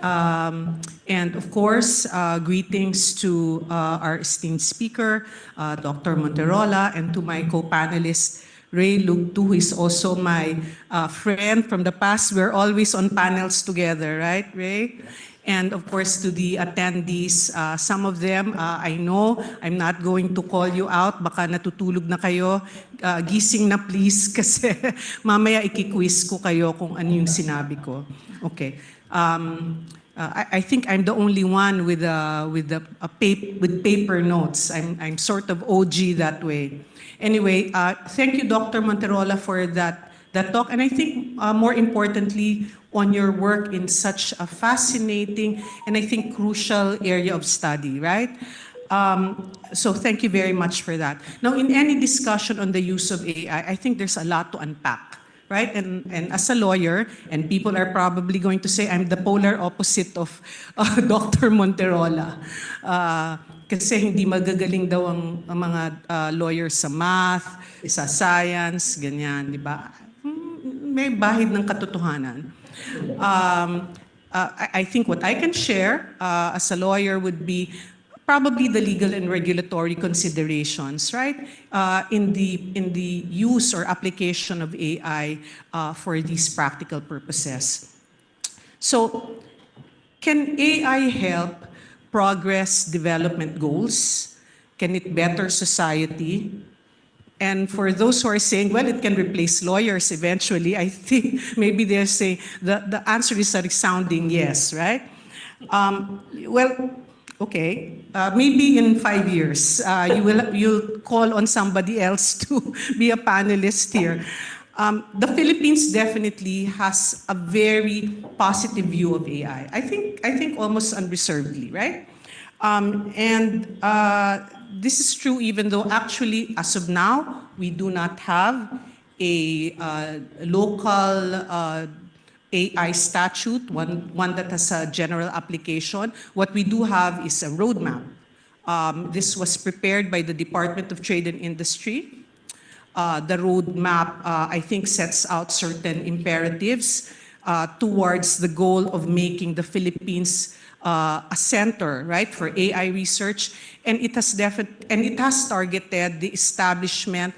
And of course, greetings to our esteemed speaker, Dr. Monterola, and to my co-panelist, Ray Lugtu, who is also my friend from the past. We're always on panels together, right, Ray? And of course, to the attendees, some of them, I know, I'm not going to call you out. Baka natutulog na kayo. Gising na please, kasi mamaya ikiquiz ko kayo kung ano yung sinabi ko. Okay. I think I'm the only one with paper notes. I'm sort of OG that way. Anyway, thank you, Dr. Monterola, for that talk, and I think more importantly, on your work in such a fascinating and I think crucial area of study, right? So thank you very much for that. Now, in any discussion on the use of AI, I think there's a lot to unpack. Right? And as a lawyer, and people are probably going to say I'm the polar opposite of Dr. Monterola. Kasi hindi magagaling daw ang mga lawyers sa math, sa science, ganyan, di ba? May bahid ng katotohanan. I think what I can share as a lawyer would be probably the legal and regulatory considerations, right, in the use or application of AI for these practical purposes. So, can AI help progress development goals? Can it better society? And for those who are saying, well, it can replace lawyers eventually, I think maybe they're saying the answer is a resounding yes, right? Well, okay. Maybe in 5 years, you'll call on somebody else to be a panelist here. The Philippines definitely has a very positive view of AI. I think almost unreservedly, right? And this is true even though actually, as of now, we do not have a local AI statute, one that has a general application. What we do have is a roadmap. This was prepared by the Department of Trade and Industry. The roadmap, I think, sets out certain imperatives towards the goal of making the Philippines a center, right, for AI research, and it has targeted the establishment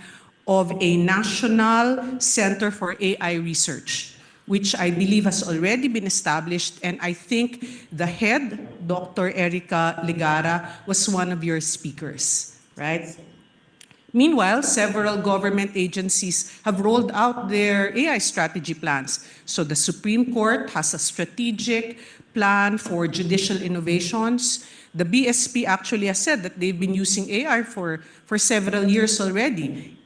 of a national center for AI research, which I believe has already been established, and I think the head, Dr. Erica Ligara, was one of your speakers, right? Meanwhile, several government agencies have rolled out their AI strategy plans. So the Supreme Court has a strategic plan for judicial innovations. The BSP actually has said that they've been using AI for several years already,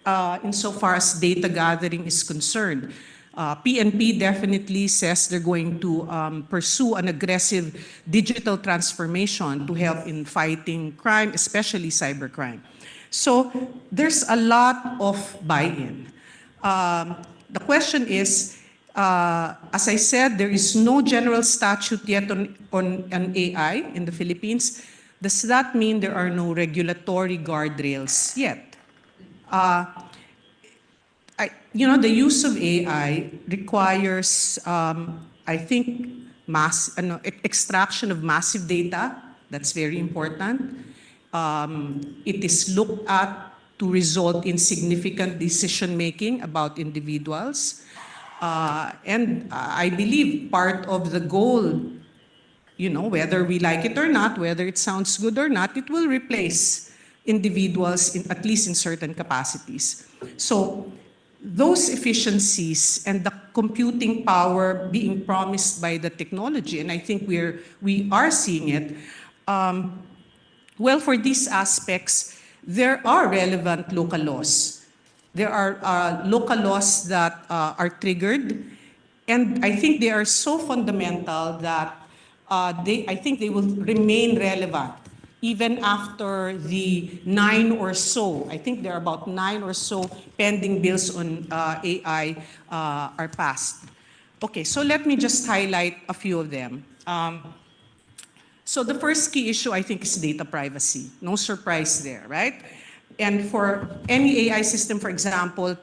insofar as data gathering is concerned. PNP definitely says they're going to pursue an aggressive digital transformation to help in fighting crime, especially cybercrime. So there's a lot of buy-in. The question is, as I said, there is no general statute yet on AI in the Philippines. Does that mean there are no regulatory guardrails yet? The use of AI requires, I think, extraction of massive data. That's very important. It is looked at to result in significant decision-making about individuals. And I believe part of the goal, whether we like it or not, whether it sounds good or not, it will replace individuals, at least in certain capacities. So those efficiencies and the computing power being promised by the technology, and I think we are seeing it, well, for these aspects, there are relevant local laws. There are local laws that are triggered, and I think they are so fundamental that I think they will remain relevant even after the 9 or so, I think there are about 9 or so pending bills on AI are passed. Okay, so let me just highlight a few of them. So the first key issue, I think, is data privacy. No surprise there, right? And for any AI system, for example,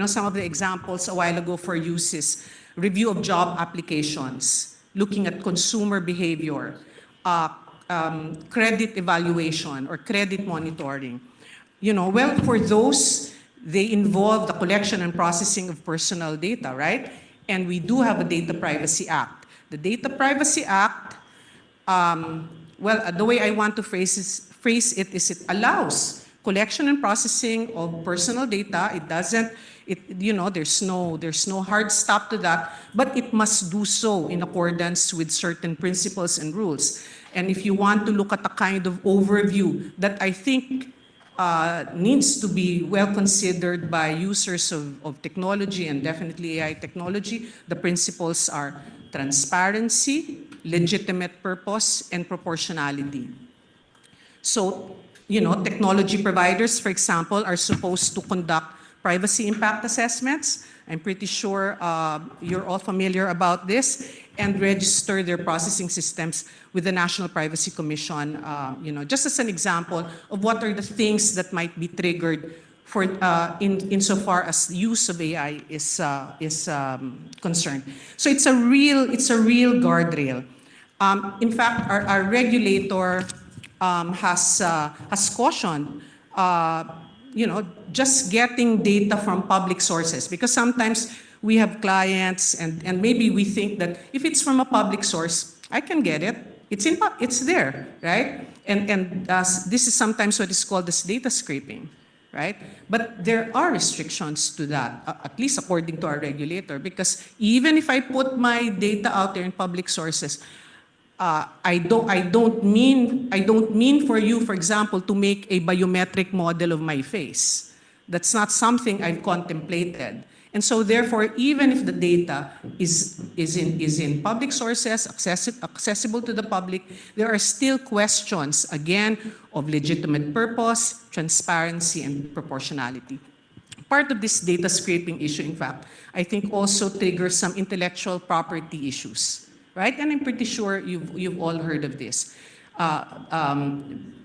some of the examples a while ago for use is review of job applications, looking at consumer behavior, credit evaluation or credit monitoring. Well, for those, they involve the collection and processing of personal data, right? And we do have a Data Privacy Act. The Data Privacy Act, the way I want to phrase it is it allows collection and processing of personal data. It doesn't, there's no hard stop to that, but it must do so in accordance with certain principles and rules. And if you want to look at a kind of overview that I think needs to be well considered by users of technology and definitely AI technology, the principles are transparency, legitimate purpose, and proportionality. So, technology providers, for example, are supposed to conduct privacy impact assessments. I'm pretty sure you're all familiar about this, and register their processing systems with the National Privacy Commission, just as an example of what are the things that might be triggered for insofar as the use of AI is concerned. So it's a real guardrail. In fact, our regulator has cautioned, just getting data from public sources, because sometimes we have clients and maybe we think that if it's from a public source, I can get it. It's there, right? And this is sometimes what is called as data scraping, right? But there are restrictions to that, at least according to our regulator, because even if I put my data out there in public sources, I don't mean for you, for example, to make a biometric model of my face. That's not something I've contemplated. And so therefore, even if the data is in public sources, accessible to the public, there are still questions, again, of legitimate purpose, transparency, and proportionality. Part of this data scraping issue, in fact, I think also triggers some intellectual property issues, right? And I'm pretty sure you've all heard of this.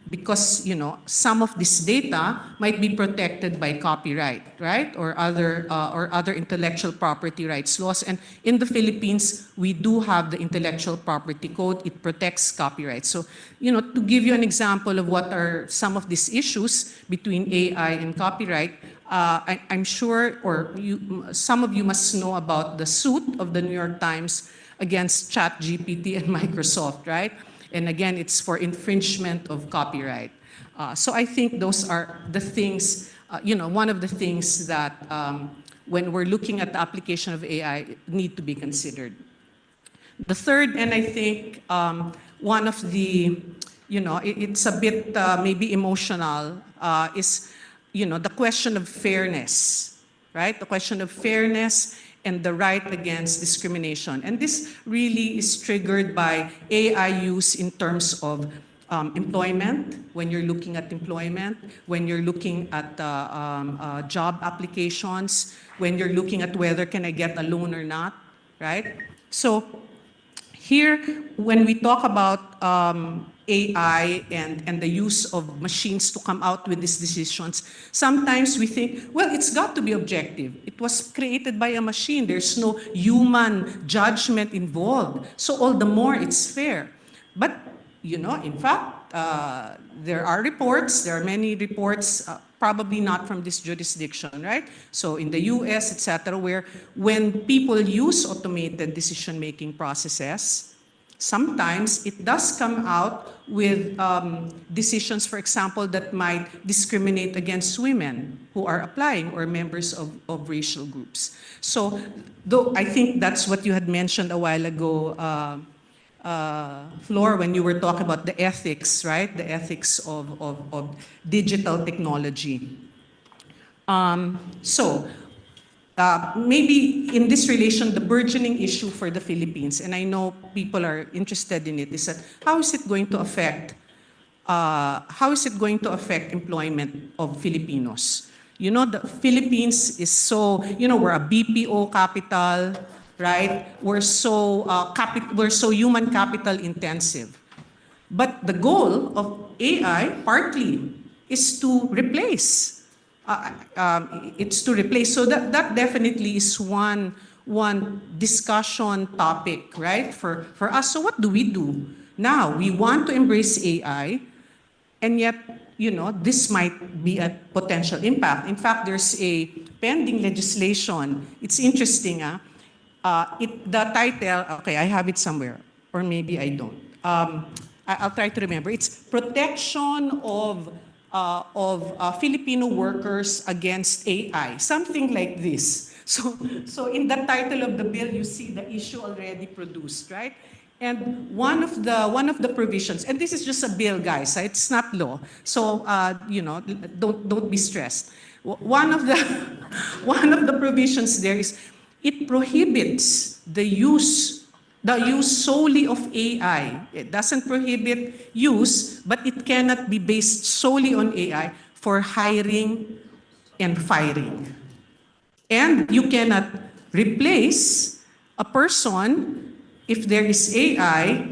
Because some of this data might be protected by copyright, right, or other intellectual property rights laws. And in the Philippines, we do have the Intellectual Property Code. It protects copyright. So, to give you an example of what are some of these issues between AI and copyright, I'm sure, or some of you must know about the suit of the New York Times against ChatGPT and Microsoft, right? And again, it's for infringement of copyright. So I think those are the things, one of the things that when we're looking at the application of AI need to be considered. The third, and I think one of the, it's a bit maybe emotional, is, the question of fairness, right? The question of fairness and the right against discrimination. And this really is triggered by AI use in terms of employment, when you're looking at employment, when you're looking at job applications, when you're looking at whether can I get a loan or not, right? So here, when we talk about AI and the use of machines to come out with these decisions, sometimes we think, well, it's got to be objective. It was created by a machine. There's no human judgment involved. So all the more it's fair. But, in fact, there are many reports, probably not from this jurisdiction, right? So in the US, etc., where when people use automated decision-making processes, sometimes it does come out with decisions, for example, that might discriminate against women who are applying or members of racial groups. So, though I think that's what you had mentioned a while ago, Flor, when you were talking about the ethics, right? The ethics of digital technology. Maybe in this relation, the burgeoning issue for the Philippines, and I know people are interested in it, is that how is it going to affect employment of Filipinos? The Philippines is so, we're a BPO capital, right? We're so human capital intensive. But the goal of AI partly is to replace. So that definitely is one discussion topic, right, for us. So what do we do now? We want to embrace AI, and yet, this might be a potential impact. In fact, there's a pending legislation. It's interesting. The title, okay, I have it somewhere, or maybe I don't. I'll try to remember. It's Protection of Filipino Workers Against AI, something like this. So in the title of the bill, you see the issue already produced, right? And one of the provisions, and this is just a bill, guys. It's not law. So don't be stressed. One of the provisions there is it prohibits the use solely of AI. It doesn't prohibit use, but it cannot be based solely on AI for hiring and firing. And you cannot replace a person if there is AI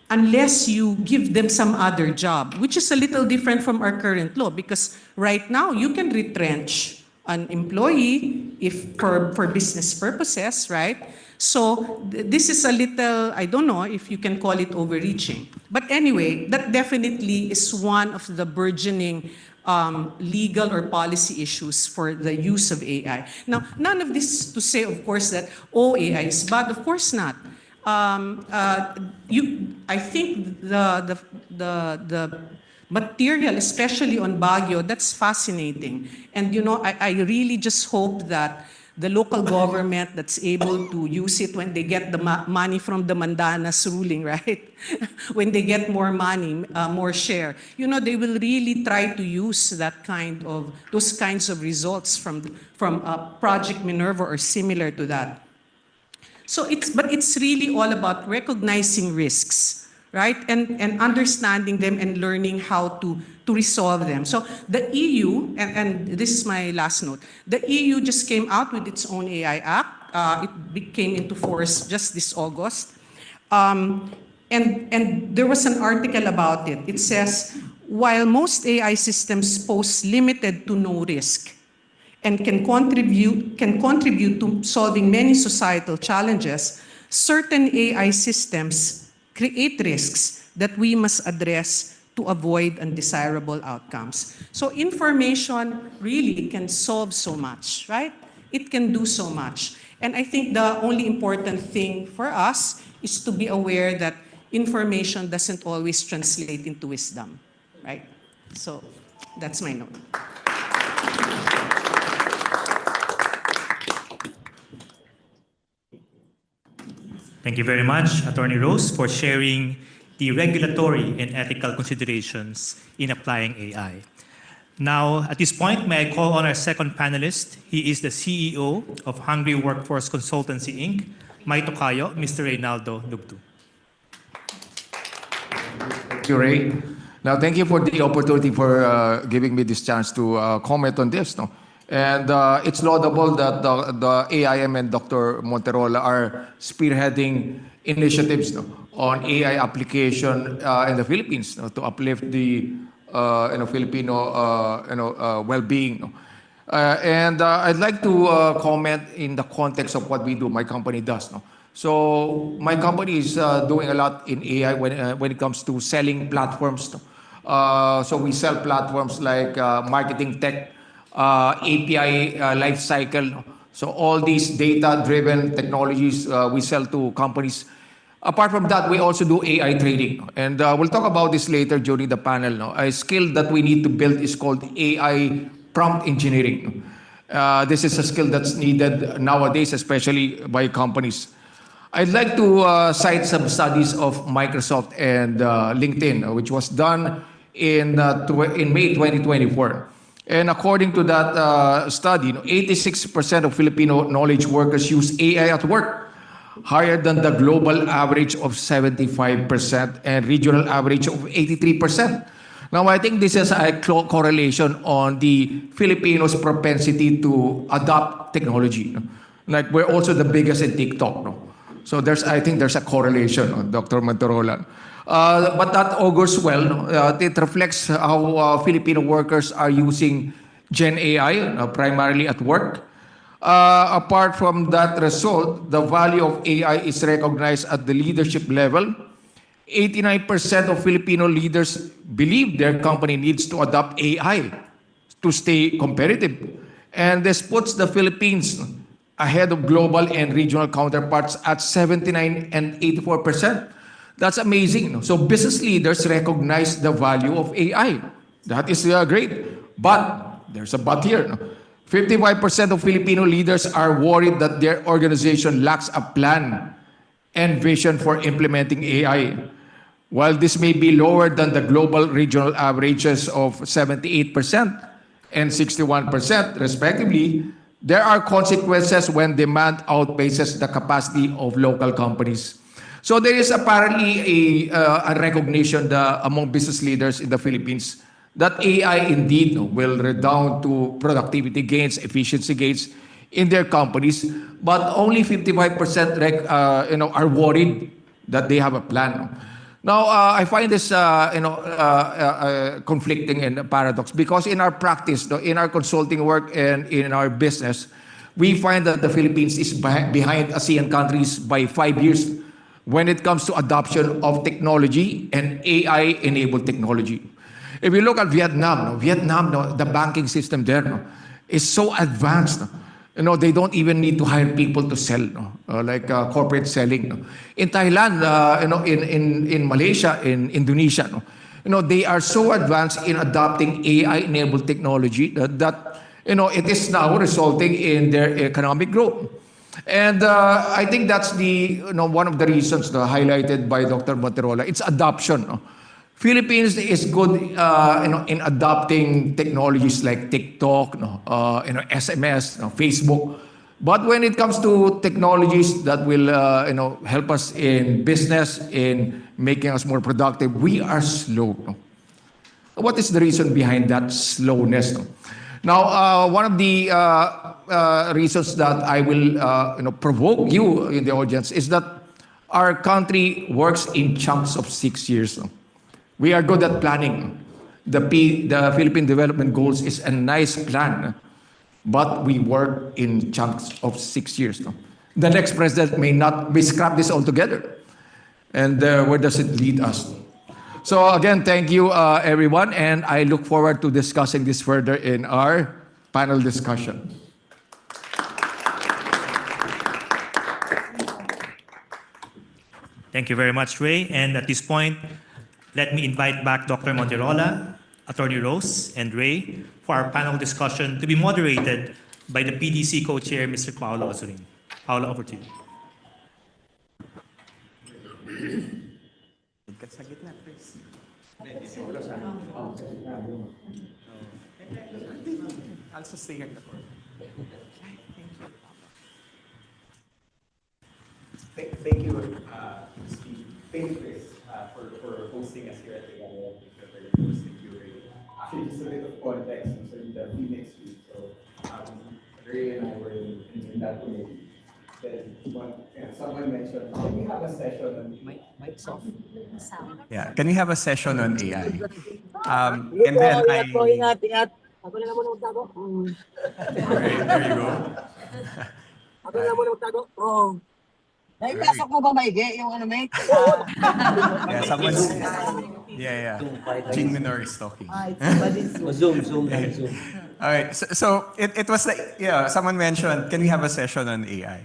unless you give them some other job, which is a little different from our current law, because right now you can retrench an employee if for business purposes, right? So this is a little, I don't know if you can call it overreaching. But anyway, that definitely is one of the burgeoning legal or policy issues for the use of AI. Now, none of this to say, of course, that, oh, AI is bad. Of course not. I think the material, especially on Baguio, that's fascinating. And I really just hope that the local government that's able to use it when they get the money from the Mandanas ruling, right? When they get more money, more share, they will really try to use those kinds of results from Project Minerva or similar to that. So it's really all about recognizing risks, right? And understanding them and learning how to resolve them. So the EU, and this is my last note, the EU just came out with its own AI Act. It came into force just this August. And there was an article about it. It says, while most AI systems pose limited to no risk, and can contribute to solving many societal challenges, certain AI systems create risks that we must address to avoid undesirable outcomes. So information really can solve so much, right? It can do so much. And I think the only important thing for us is to be aware that information doesn't always translate into wisdom, right? So that's my note. Thank you very much, Attorney Rose, for sharing the regulatory and ethical considerations in applying AI. Now, at this point, may I call on our second panelist. He is the CEO of Hungry Workforce Consultancy, Inc., my tokayo, Mr. Reynaldo Lugtu. Thank you, Ray. Now, thank you for the opportunity for giving me this chance to comment on this. No? And it's laudable that the AIM and Dr. Monterola are spearheading initiatives on AI application in the Philippines to uplift the Filipino well-being. And I'd like to comment in the context of what we do, my company does. So my company is doing a lot in AI when it comes to selling platforms. So we sell platforms like marketing tech, API life cycle. So all these data-driven technologies we sell to companies. Apart from that, we also do AI trading. And we'll talk about this later during the panel. A skill that we need to build is called AI prompt engineering. This is a skill that's needed nowadays, especially by companies. I'd like to cite some studies of Microsoft and LinkedIn, which was done in May 2024. And according to that study, 86% of Filipino knowledge workers use AI at work, higher than the global average of 75% and regional average of 83%. Now, I think this is a correlation on the Filipinos' propensity to adopt technology. Like we're also the biggest in TikTok. So I think there's a correlation, Dr. Monterola. But that augurs well. It reflects how Filipino workers are using Gen AI, primarily at work. Apart from that result, the value of AI is recognized at the leadership level. 89% of Filipino leaders believe their company needs to adopt AI to stay competitive. And this puts the Philippines ahead of global and regional counterparts at 79 and 84%. That's amazing. So business leaders recognize the value of AI. That is great. But there's a but here. 55% of Filipino leaders are worried that their organization lacks a plan and vision for implementing AI. While this may be lower than the global regional averages of 78% and 61% respectively, there are consequences when demand outpaces the capacity of local companies. So there is apparently a recognition among business leaders in the Philippines that AI indeed will redound to productivity gains, efficiency gains in their companies, but only 55% are worried that they have a plan. Now, I find this, conflicting and paradox because in our practice, no, in our consulting work and in our business, we find that the Philippines is behind ASEAN countries by 5 years when it comes to adoption of technology and AI-enabled technology. If you look at Vietnam, no, the banking system there, no, is so advanced. No? They don't even need to hire people to sell, no? Like corporate selling. No? In Thailand, in Malaysia, in Indonesia, no? They are so advanced in adopting AI-enabled technology that it is now resulting in their economic growth. And I think that's one of the reasons highlighted by Dr. Monterola. It's adoption. No? Philippines is good, in adopting technologies like TikTok, SMS, Facebook. But when it comes to technologies that will, help us in business, in making us more productive, we are slow. No? What is the reason behind that slowness? No? Now, one of the reasons that I will, provoke you in the audience is that our country works in chunks of 6 years. No? We are good at planning. The Philippine Development Goals is a nice plan, but we work in chunks of 6 years. No? The next president may scrap this altogether. And where does it lead us? So again, thank you, everyone, and I look forward to discussing this further in our panel discussion. Thank you very much, Ray. And at this point, let me invite back Dr. Monterola, Attorney Rose, and Ray for our panel discussion to be moderated by the PDC co-chair, Mr. Paolo Azurin. Paolo, over to you. I'll sustain it. Thank you, Steve. Thank you, Chris, for hosting us here at the Gala. Actually, just a bit of context concerning the FINEX week. So, Ray and I were in that committee. Then someone mentioned, can we have a session on Mike's off? Yeah, can we have a session on AI? And then there you go. Naipasok mo ba maigi yung ano, mate? Yeah, someone's... Yeah. Gene Minor is talking. Zoom. All right, so it was like, someone mentioned, can we have a session on AI?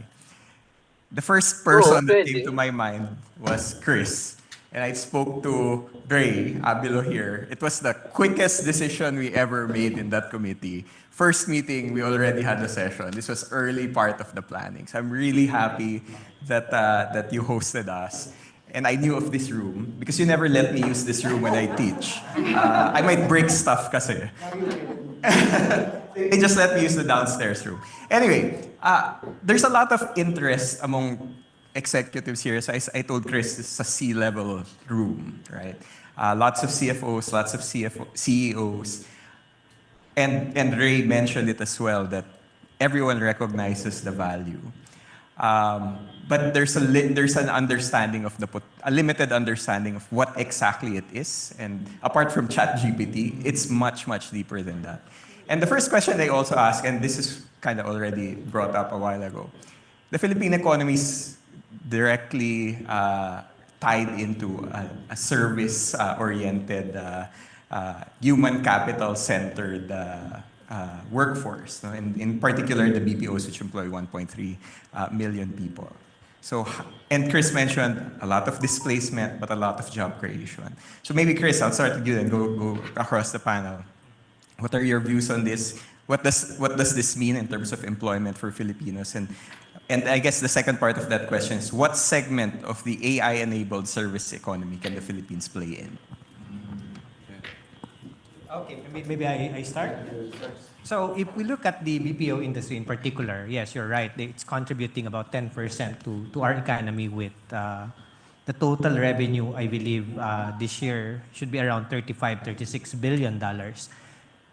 The first person that came to my mind was Chris. And I spoke to Ray Abilo here. It was the quickest decision we ever made in that committee. First meeting, we already had a session. This was early part of the planning. So I'm really happy that you hosted us. And I knew of this room because you never let me use this room when I teach. I might break stuff kasi. They just let me use the downstairs room. Anyway, there's a lot of interest among executives here. So I told Chris, this is a C-level room, right? Lots of CFOs, lots of CEOs. And Ray mentioned it as well, that everyone recognizes the value. But there's an understanding of a limited understanding of what exactly it is. And apart from ChatGPT, it's much, much deeper than that. And the first question they also ask, and this is kind of already brought up a while ago, the Philippine economy is directly tied into a service-oriented, human capital-centered workforce. No? In particular, the BPOs, which employ 1.3 million people. So, and Chris mentioned a lot of displacement, but a lot of job creation. So maybe Chris, I'll start with you and go across the panel. What are your views on this? What does this mean in terms of employment for Filipinos? And I guess the second part of that question is, what segment of the AI-enabled service economy can the Philippines play in? Okay, maybe I start. So if we look at the BPO industry in particular, yes, you're right. It's contributing about 10% to our economy with the total revenue, I believe, this year should be around $36 billion.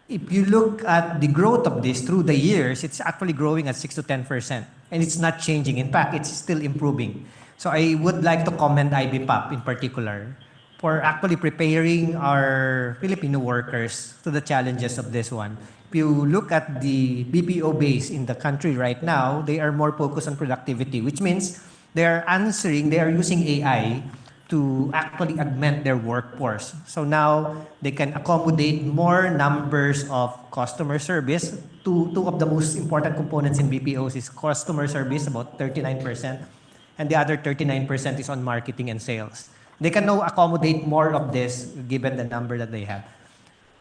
If you look at the growth of this through the years, it's actually growing at 6 to 10%. And it's not changing. In fact, it's still improving. So I would like to commend IBPAP in particular for actually preparing our Filipino workers to the challenges of this one. If you look at the BPO base in the country right now, they are more focused on productivity, which means they are using AI to actually augment their workforce. So now they can accommodate more numbers of customer service. Two of the most important components in BPOs is customer service, about 39%, and the other 39% is on marketing and sales. They can now accommodate more of this given the number that they have.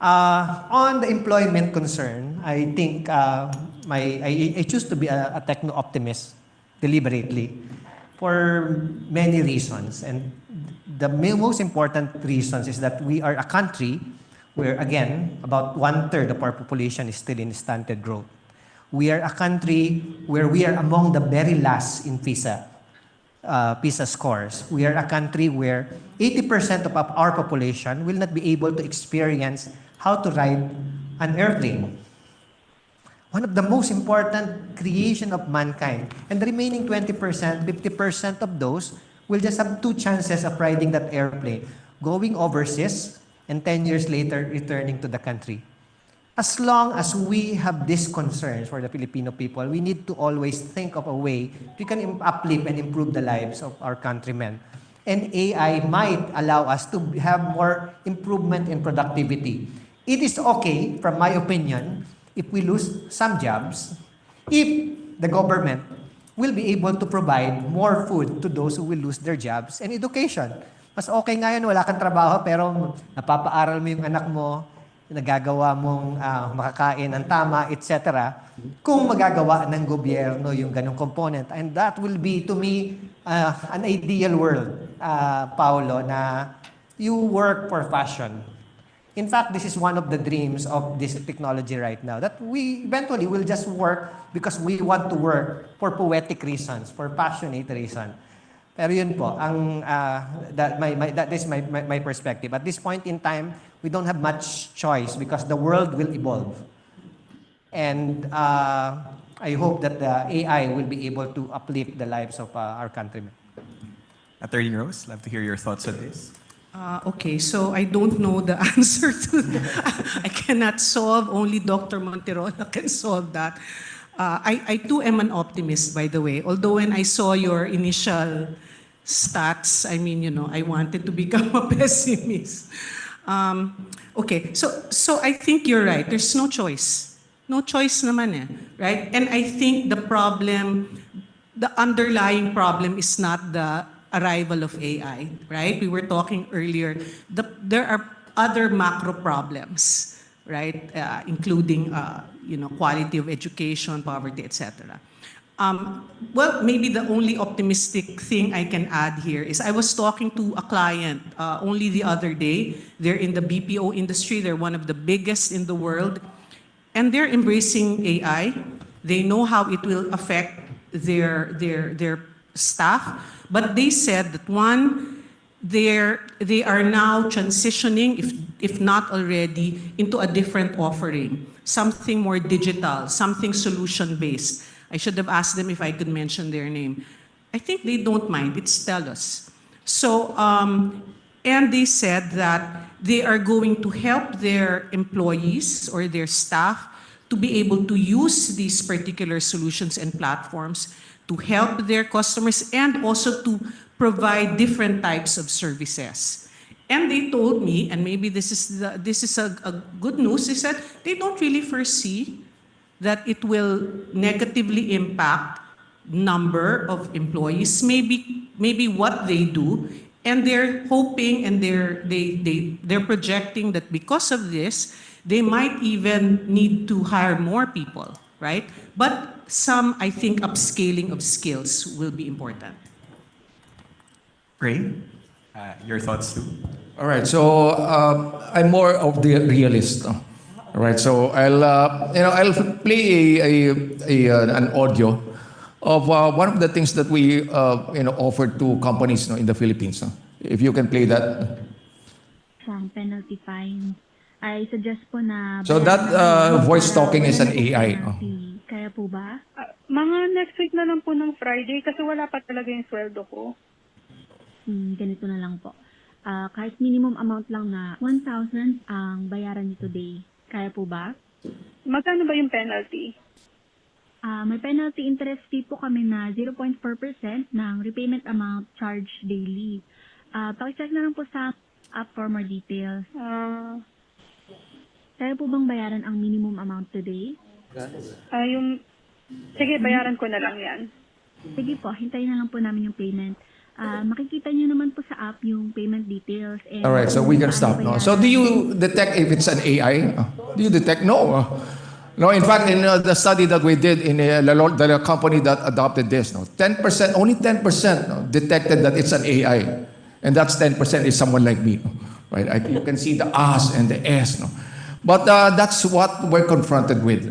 On the employment concern, I think I choose to be a techno-optimist deliberately for many reasons. And the most important reasons is that we are a country where, again, about 1/3 of our population is still in stunted growth. We are a country where we are among the very last in PISA scores. We are a country where 80% of our population will not be able to experience how to ride an airplane. One of the most important creation of mankind. And the remaining 20%, 50% of those will just have 2 chances of riding that airplane, going overseas and 10 years later returning to the country. As long as we have these concerns for the Filipino people, we need to always think of a way we can uplift and improve the lives of our countrymen. And AI might allow us to have more improvement in productivity. It is okay, from my opinion, if we lose some jobs, if the government will be able to provide more food to those who will lose their jobs and education. Mas okay nga yun, wala kang trabaho pero napapaaral mo yung anak mo, nagagawa mong makakain ng tama, etc. Kung magagawa ng gobyerno yung ganong component. And that will be, to me, an ideal world, Paolo, na you work for passion. In fact, this is one of the dreams of this technology right now, that we eventually will just work because we want to work for poetic reasons, for passionate reasons. Pero yun po, that is my perspective. At this point in time, we don't have much choice because the world will evolve. And I hope that the AI will be able to uplift the lives of our countrymen. Attorney Rose, love to hear your thoughts on this. Okay, so I don't know the answer to that. I cannot solve, only Dr. Monterola can solve that. I too am an optimist, by the way. Although when I saw your initial stats, I mean, I wanted to become a pessimist. Okay, so I think you're right. There's no choice. No choice naman right? And I think the underlying problem is not the arrival of AI, right? We were talking earlier, there are other macro problems, right? Including, quality of education, poverty, etc. Well, maybe the only optimistic thing I can add here is I was talking to a client only the other day. They're in the BPO industry. They're one of the biggest in the world. And they're embracing AI. They know how it will affect their staff. But they said that they are now transitioning, if not already, into a different offering. Something more digital, something solution-based. I should have asked them if I could mention their name. I think they don't mind. It's TELUS. So, and they said that they are going to help their employees or their staff to be able to use these particular solutions and platforms to help their customers and also to provide different types of services. And they told me, and maybe this is a good news, they said they don't really foresee that it will negatively impact number of employees, maybe what they do, and they're hoping and they're projecting that because of this, they might even need to hire more people, right? But I think, upscaling of skills will be important. Ray, your thoughts too? All right, so I'm more of the realist. All right, so I'll play an audio of one of the things that we offer to companies in the Philippines. If you can play that. Ang penalty fine. I suggest po na... So that voice talking is an AI. Kaya po ba? Mga next week na lang po ng Friday kasi wala pa talaga yung sweldo ko. Ganito na lang po. kahit minimum amount lang na 1,000 ang bayaran niyo today. Kaya po ba? Magkano ba yung penalty? May penalty interest fee po kami na 0.4% ng repayment amount charged daily. Pakicheck na lang po sa app for more details. Kaya po bang bayaran ang minimum amount today? Sige, bayaran ko na lang yan. Sige po, hintayin na lang po namin yung payment. Makikita niyo naman po sa app yung payment details. And All right, so we can stop now. So do you detect if it's an AI? Do you detect? No. No, in fact, in the study that we did in the company that adopted this, 10%, only 10% detected that it's an AI. And that's 10% is someone like me. Right? You can see the A's and the S. But that's what we're confronted with.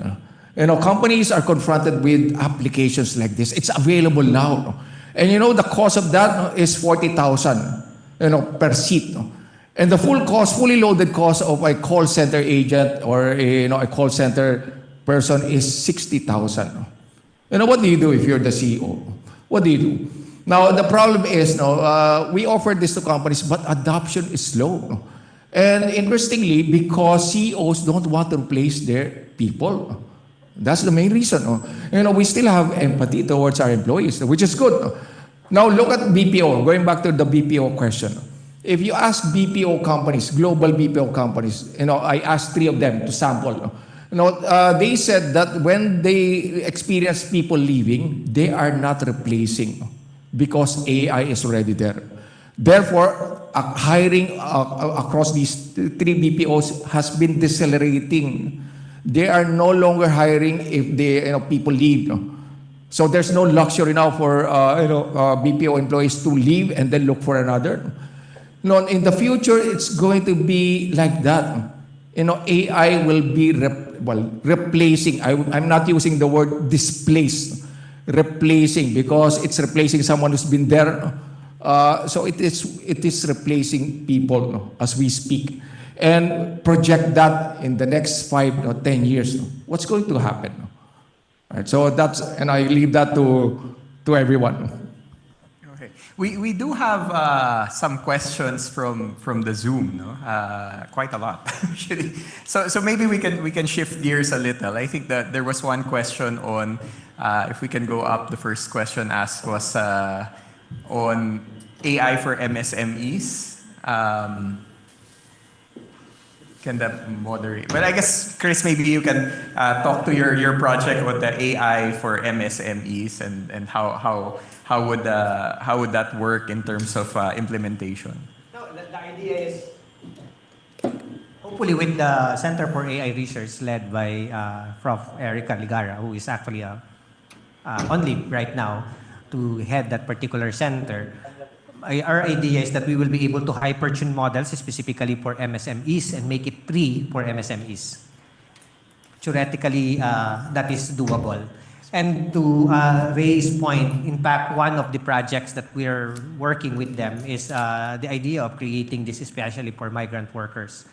Companies are confronted with applications like this. It's available now. And the cost of that is 40,000 per seat. And the fully loaded cost of a call center agent or a call center person is 60,000. What do you do if you're the CEO? What do you do? Now, the problem is, we offer this to companies, but adoption is slow. And interestingly, because CEOs don't want to replace their people. That's the main reason. We still have empathy towards our employees, which is good. Now, look at BPO. Going back to the BPO question. If you ask BPO companies, global BPO companies, I asked 3 of them to sample. They said that when they experience people leaving, they are not replacing because AI is already there. Therefore, hiring across these 3 BPOs has been decelerating. They are no longer hiring if people leave. So there's no luxury now for BPO employees to leave and then look for another. No, in the future, it's going to be like that. AI will be replacing. I'm not using the word displace, replacing, because it's replacing someone who's been there. So it is replacing people as we speak. And project that in the next 5 or 10 years. What's going to happen? Right, so and I leave that to everyone. Okay. We do have some questions from the Zoom, quite a lot actually. So maybe we can shift gears a little. I think that there was one question on, if we can go up, the first question asked was on AI for MSMEs. Can that moderate? But I guess, Chris, maybe you can talk to your project with the AI for MSMEs and how would that work in terms of implementation? No, the idea is hopefully with the Center for AI Research led by Prof. Erica Ligara, who is actually on leave right now to head that particular center. Our idea is that we will be able to hypertune models specifically for MSMEs and make it free for MSMEs. Theoretically, that is doable. And to Ray's point, in fact, one of the projects that we're working with them is the idea of creating this especially for migrant workers.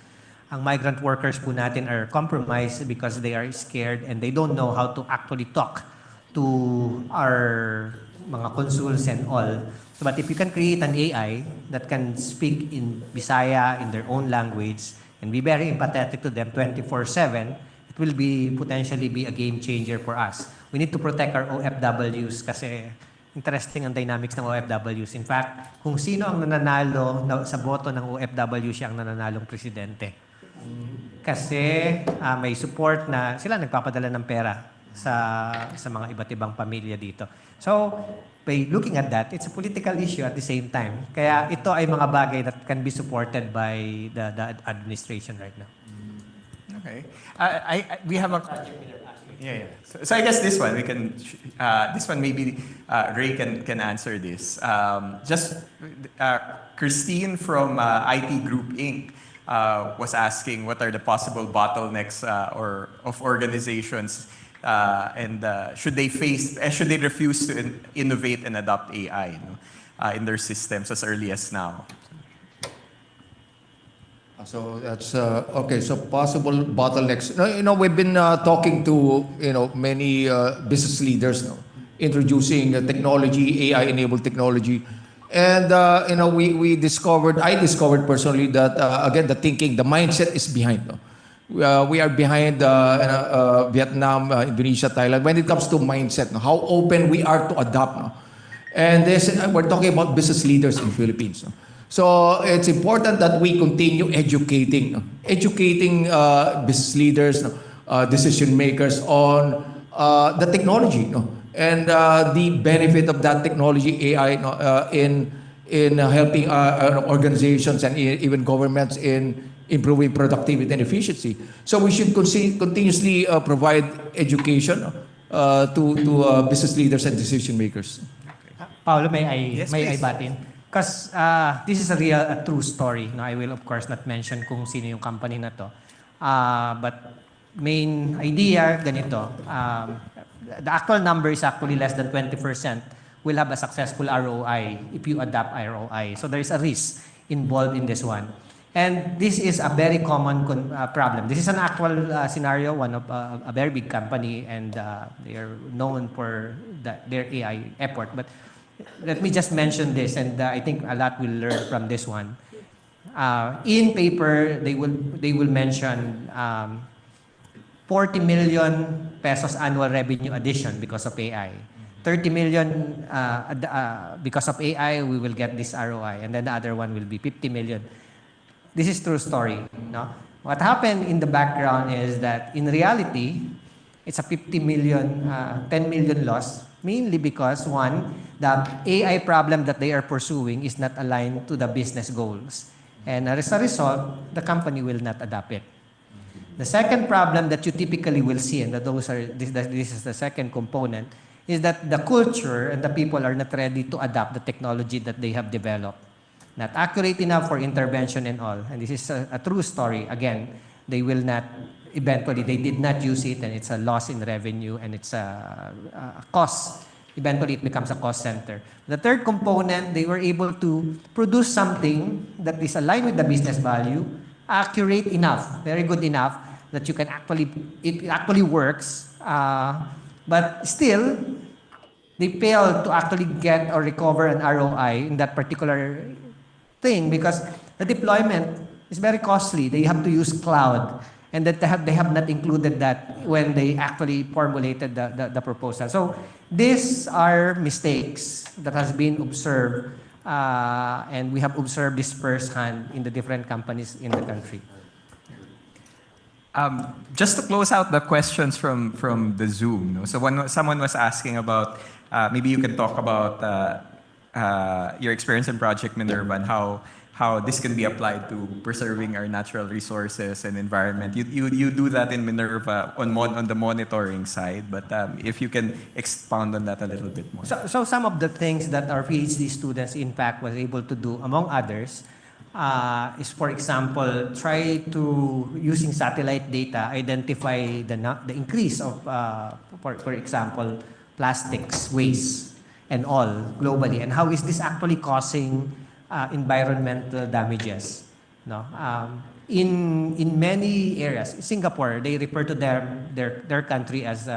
Ang migrant workers po natin are compromised because they are scared and they don't know how to actually talk to our mga consuls and all. But if you can create an AI that can speak in Bisaya, in their own language, and be very empathetic to them 24/7, it will potentially be a game changer for us. We need to protect our OFWs kasi interesting ang dynamics ng OFWs. In fact, kung sino ang nananalo sa boto ng OFW, siya ang nananalong presidente. Kasi may support na sila nagpapadala ng pera sa mga iba't ibang pamilya dito. So, by looking at that, it's a political issue at the same time. Kaya ito ay mga bagay that can be supported by the administration right now. Okay. We have a... Yeah. So I guess this one, maybe Ray can answer this. Christine from IT Group Inc. Was asking what are the possible bottlenecks of organizations and should they refuse to innovate and adopt AI in their systems as early as now? So that's okay. So possible bottlenecks. We've been talking to many business leaders, introducing technology, AI-enabled technology, And we discovered, I discovered personally that again the thinking, the mindset is behind. No? We are behind Vietnam, Indonesia, Thailand when it comes to mindset. No? How open we are to adapt. No? And this, we're talking about business leaders in Philippines. No? So it's important that we continue educating, no? Educating business leaders, no? Decision makers on the technology, no? And the benefit of that technology, AI, no? In helping organizations and even governments in improving productivity and efficiency. So we should continuously provide education to business leaders and decision makers. Paolo, Yes, may I please. butt in? Because this is a true story. No, I will of course not mention kung sino yung company na to. But main idea, ganito. The actual number is actually less than 20% will have a successful ROI if you adopt ROI. So there is a risk involved in this one. And this is a very common problem. This is an actual scenario, one of a very big company, and they are known for their AI effort. But let me just mention this, and I think a lot will learn from this one. In paper, they will mention 40 million pesos annual revenue addition because of AI. 30 million because of AI, we will get this ROI, and then the other one will be 50 million. This is true story. No? What happened in the background is that in reality, it's a 50 million, 10 million loss, mainly because one, the AI problem that they are pursuing is not aligned to the business goals. And as a result, the company will not adopt it. The second problem that you typically will see, and this is the second component, is that the culture and the people are not ready to adopt the technology that they have developed. Not accurate enough for intervention and all. And this is a true story. Again, they will not, eventually, they did not use it, and it's a loss in revenue, and it's a cost. Eventually, it becomes a cost center. The third component, they were able to produce something that is aligned with the business value, accurate enough, very good enough, that you can it actually works, but still, they fail to actually get or recover an ROI in that particular thing because the deployment is very costly. They have to use cloud, and that they have not included that when they actually formulated the proposal. So these are mistakes that has been observed, and we have observed this firsthand in the different companies in the country. Just to close out the questions from the Zoom. No? So when someone was asking about, maybe you can talk about your experience in Project Minerva and how this can be applied to preserving our natural resources and environment. You do that in Minerva on the monitoring side, but if you can expound on that a little bit more. So some of the things that our PhD students, in fact, was able to do, among others, is, for example, try to, using satellite data, identify the increase of, for example, plastics waste and all globally, and how is this actually causing environmental damages. No? In many areas, Singapore, they refer to their country as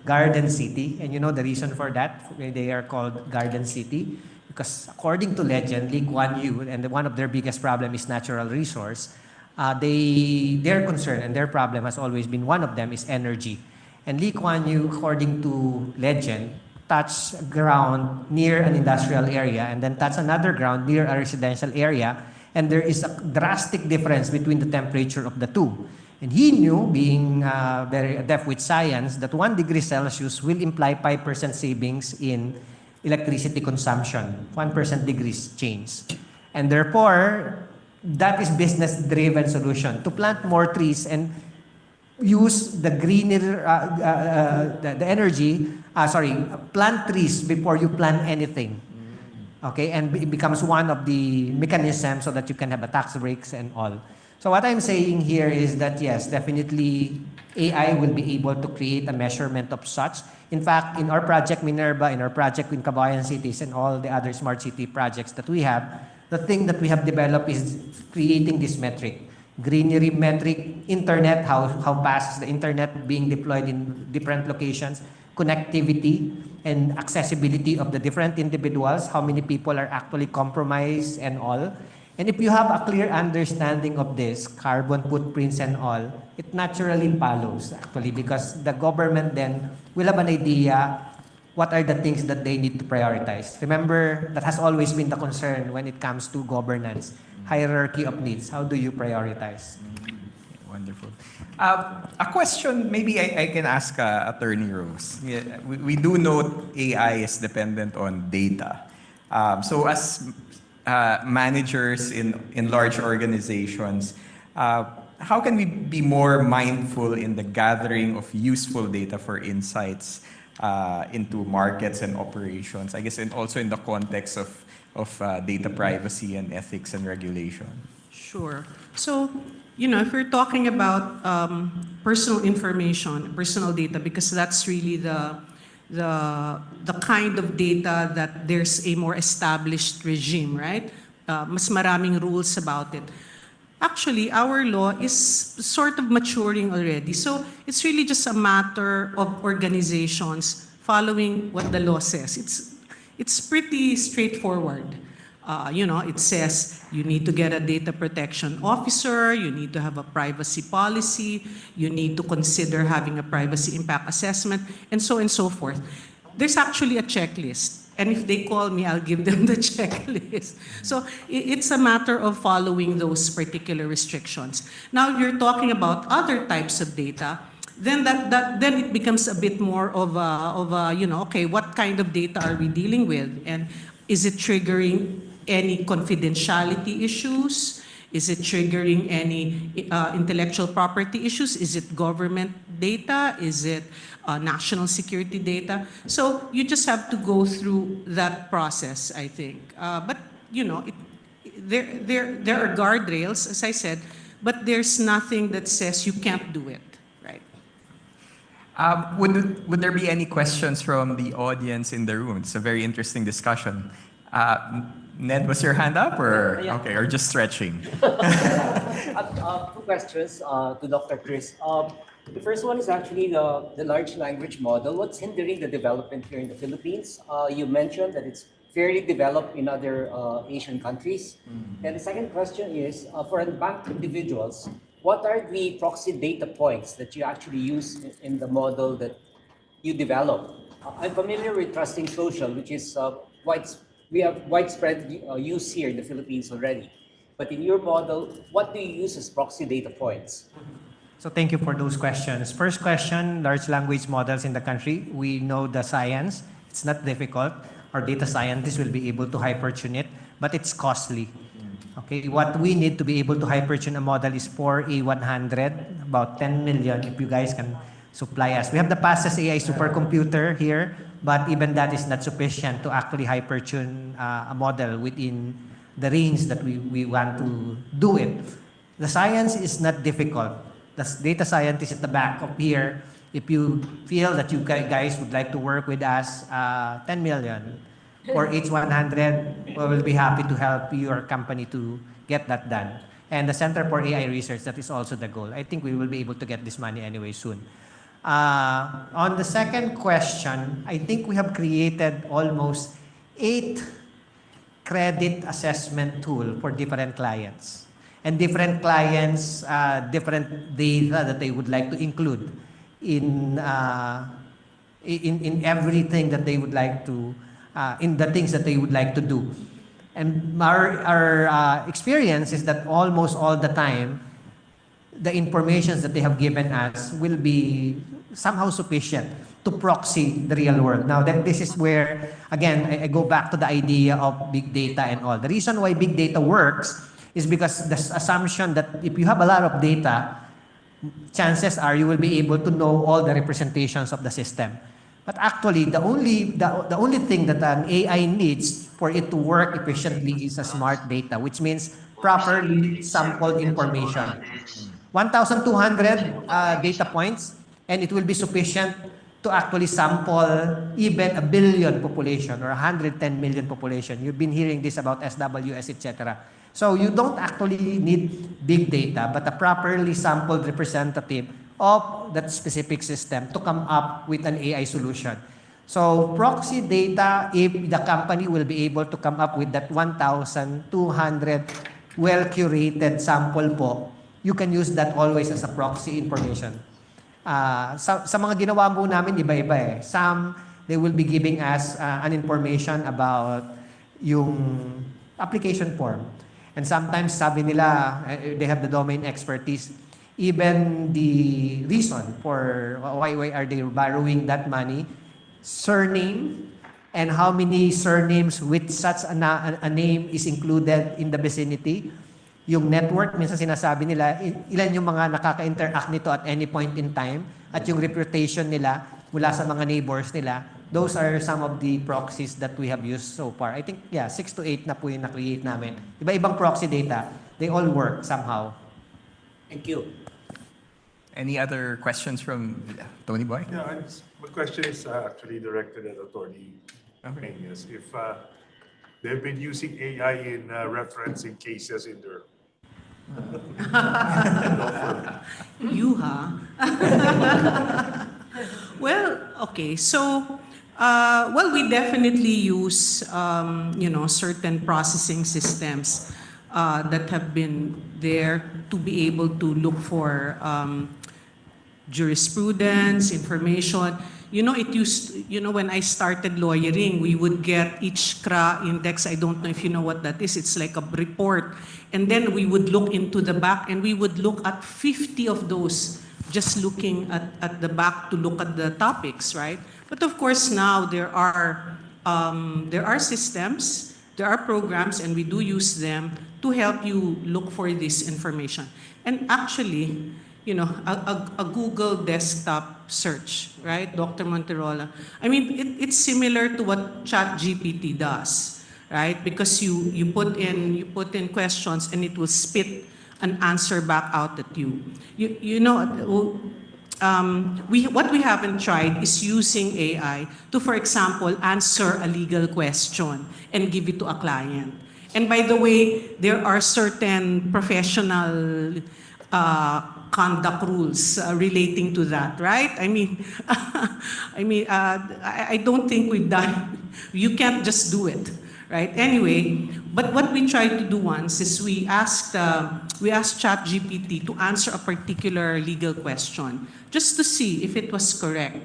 Garden City, and you know the reason for that? They are called Garden City because according to legend, Lee Kuan Yew, and one of their biggest problem is natural resource, their concern and their problem has always been, one of them is energy. And Lee Kuan Yew, according to legend, touched ground near an industrial area and then touched another ground near a residential area, and there is a drastic difference between the temperature of the two. And he knew, being very adept with science, that 1 degree Celsius will imply 5% savings in electricity consumption, 1% degrees change. And therefore, that is business-driven solution, to plant more trees and use the greener, the energy, plant trees before you plant anything. Okay, and it becomes one of the mechanisms so that you can have a tax breaks and all. So what I'm saying here is that yes, definitely AI will be able to create a measurement of such. In fact, in our project Minerva, in our project in Kabayan Cities, and all the other smart city projects that we have, the thing that we have developed is creating this metric. Greenery metric, internet, how fast is the internet being deployed in different locations, connectivity and accessibility of the different individuals, how many people are actually compromised and all. And if you have a clear understanding of this, carbon footprints and all, it naturally follows actually, because the government then will have an idea what are the things that they need to prioritize. Remember, that has always been the concern when it comes to governance, hierarchy of needs. How do you prioritize? Wonderful. A question, maybe I can ask Attorney Rose. Yeah, we do note AI is dependent on data. So as managers in large organizations, how can we be more mindful in the gathering of useful data for insights into markets and operations? I guess, and also in the context of data privacy and ethics and regulation. Sure. So, if we're talking about personal information, personal data, because that's really the kind of data that there's a more established regime, right? Mas maraming rules about it. Actually, our law is sort of maturing already. So it's really just a matter of organizations following what the law says. It's pretty straightforward. It says you need to get a data protection officer, you need to have a privacy policy, you need to consider having a privacy impact assessment, and so on and so forth. There's actually a checklist. And if they call me, I'll give them the checklist. So it's a matter of following those particular restrictions. Now, you're talking about other types of data, then then it becomes a bit more of a okay, what kind of data are we dealing with? And is it triggering any confidentiality issues? Is it triggering any intellectual property issues? Is it government data? Is it national security data? So you just have to go through that process, I think. But there are guardrails, as I said, but there's nothing that says you can't do it, right? Would there be any questions from the audience in the room? It's a very interesting discussion. Ned, was your hand up, or Yeah. okay, or just stretching? Two questions to Dr. Chris. The first one is actually the large language model. What's hindering the development here in the Philippines? You mentioned that it's fairly developed in other Asian countries. And the second question is, for unbanked individuals, what are the proxy data points that you actually use in the model that you develop? I'm familiar with Trusting Social, which is we have widespread use here in the Philippines already. But in your model, what do you use as proxy data points? So thank you for those questions. First question, large language models in the country. We know the science. It's not difficult. Our data scientists will be able to hypertune it, but it's costly. Okay, what we need to be able to hypertune a model is 4A100, about 10 million, if you guys can supply us. We have the fastest AI supercomputer here, but even that is not sufficient to actually hypertune a model within the range that we want to do it. The science is not difficult. The data scientist at the back of here, if you feel that you guys would like to work with us, 10 million or H100, we will be happy to help your company to get that done. And the Center for AI Research, that is also the goal. I think we will be able to get this money anyway soon. On the second question, I think we have created almost 8 credit assessment tool for different clients. And different clients, different data that they would like to include in everything that they would like to, in the things that they would like to do. And our experience is that almost all the time, the information that they have given us will be somehow sufficient to proxy the real world. Now, this is where, again, I go back to the idea of big data and all. The reason why big data works is because the assumption that if you have a lot of data, chances are you will be able to know all the representations of the system. But actually, the only thing that an AI needs for it to work efficiently is a smart data, which means properly sampled information. 1,200 data points, and it will be sufficient to actually sample even a billion population or 110 million population. You've been hearing this about SWS, etc. So you don't actually need big data, but a properly sampled representative of that specific system to come up with an AI solution. So proxy data, if the company will be able to come up with that 1,200 well-curated sample po, you can use that always as a proxy information. Sa mga ginawa po namin, iba-iba eh. Some, they will be giving us an information about yung application form. And sometimes sabi nila, they have the domain expertise, even the reason for why are they borrowing that money, surname, and how many surnames with such a name is included in the vicinity. Yung network, minsan sinasabi nila, ilan yung mga nakaka-interact nito at any point in time, at yung reputation nila mula sa mga neighbors nila. Those are some of the proxies that we have used so far. I think, 6 to 8 na po yung na-create namin. Iba-ibang proxy data, they all work somehow. Thank you. Any other questions from Tony Boy? Yeah, my question is actually directed at Attorney Peñas. If they've been using AI in referencing cases in their You, huh? Well, okay. So, we definitely use, certain processing systems that have been there to be able to look for jurisprudence, information. When I started lawyering, we would get each CRA index. I don't know if you know what that is. It's like a report. And then we would look into the back and we would look at 50 of those, just looking at the back to look at the topics, right? But of course now there are systems, there are programs, and we do use them to help you look for this information. And actually, a Google desktop search, right, Dr. Monterola? I mean, it's similar to what ChatGPT does, right? Because you put in questions and it will spit an answer back out at you. What we haven't tried is using AI to, for example, answer a legal question and give it to a client. And by the way, there are certain professional conduct rules relating to that, right? I don't think we've done. You can't just do it, right? Anyway, but what we tried to do once is we asked ChatGPT to answer a particular legal question, just to see if it was correct.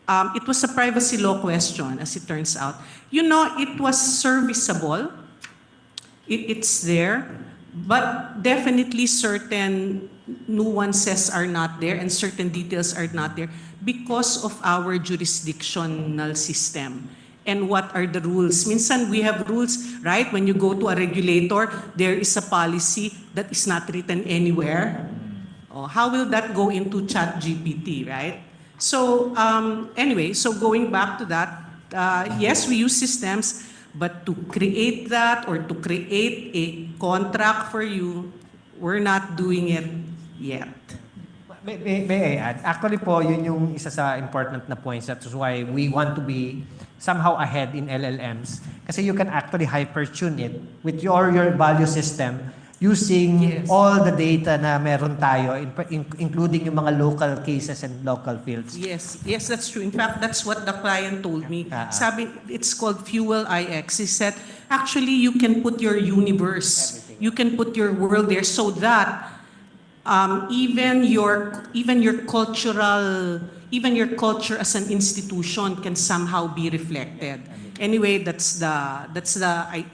It was a privacy law question, as it turns out. It was serviceable. It's there, but definitely certain nuances are not there and certain details are not there because of our jurisdictional system. And what are the rules? Minsan we have rules, right? When you go to a regulator, there is a policy that is not written anywhere. How will that go into ChatGPT, right? So anyway, so going back to that, yes, we use systems, but to create that or to create a contract for you, we're not doing it yet. May I add? Actually po, yun yung isa sa important na points. That's why we want to be somehow ahead in LLMs. Kasi you can actually hyper-tune it with your value system using all the data na meron tayo, including yung mga local cases and local fields. Yes, that's true. In fact, that's what the client told me. Sabi, it's called Fuel IX. He said, actually, you can put your universe, you can put your world there so that even your culture as an institution can somehow be reflected. Anyway, that's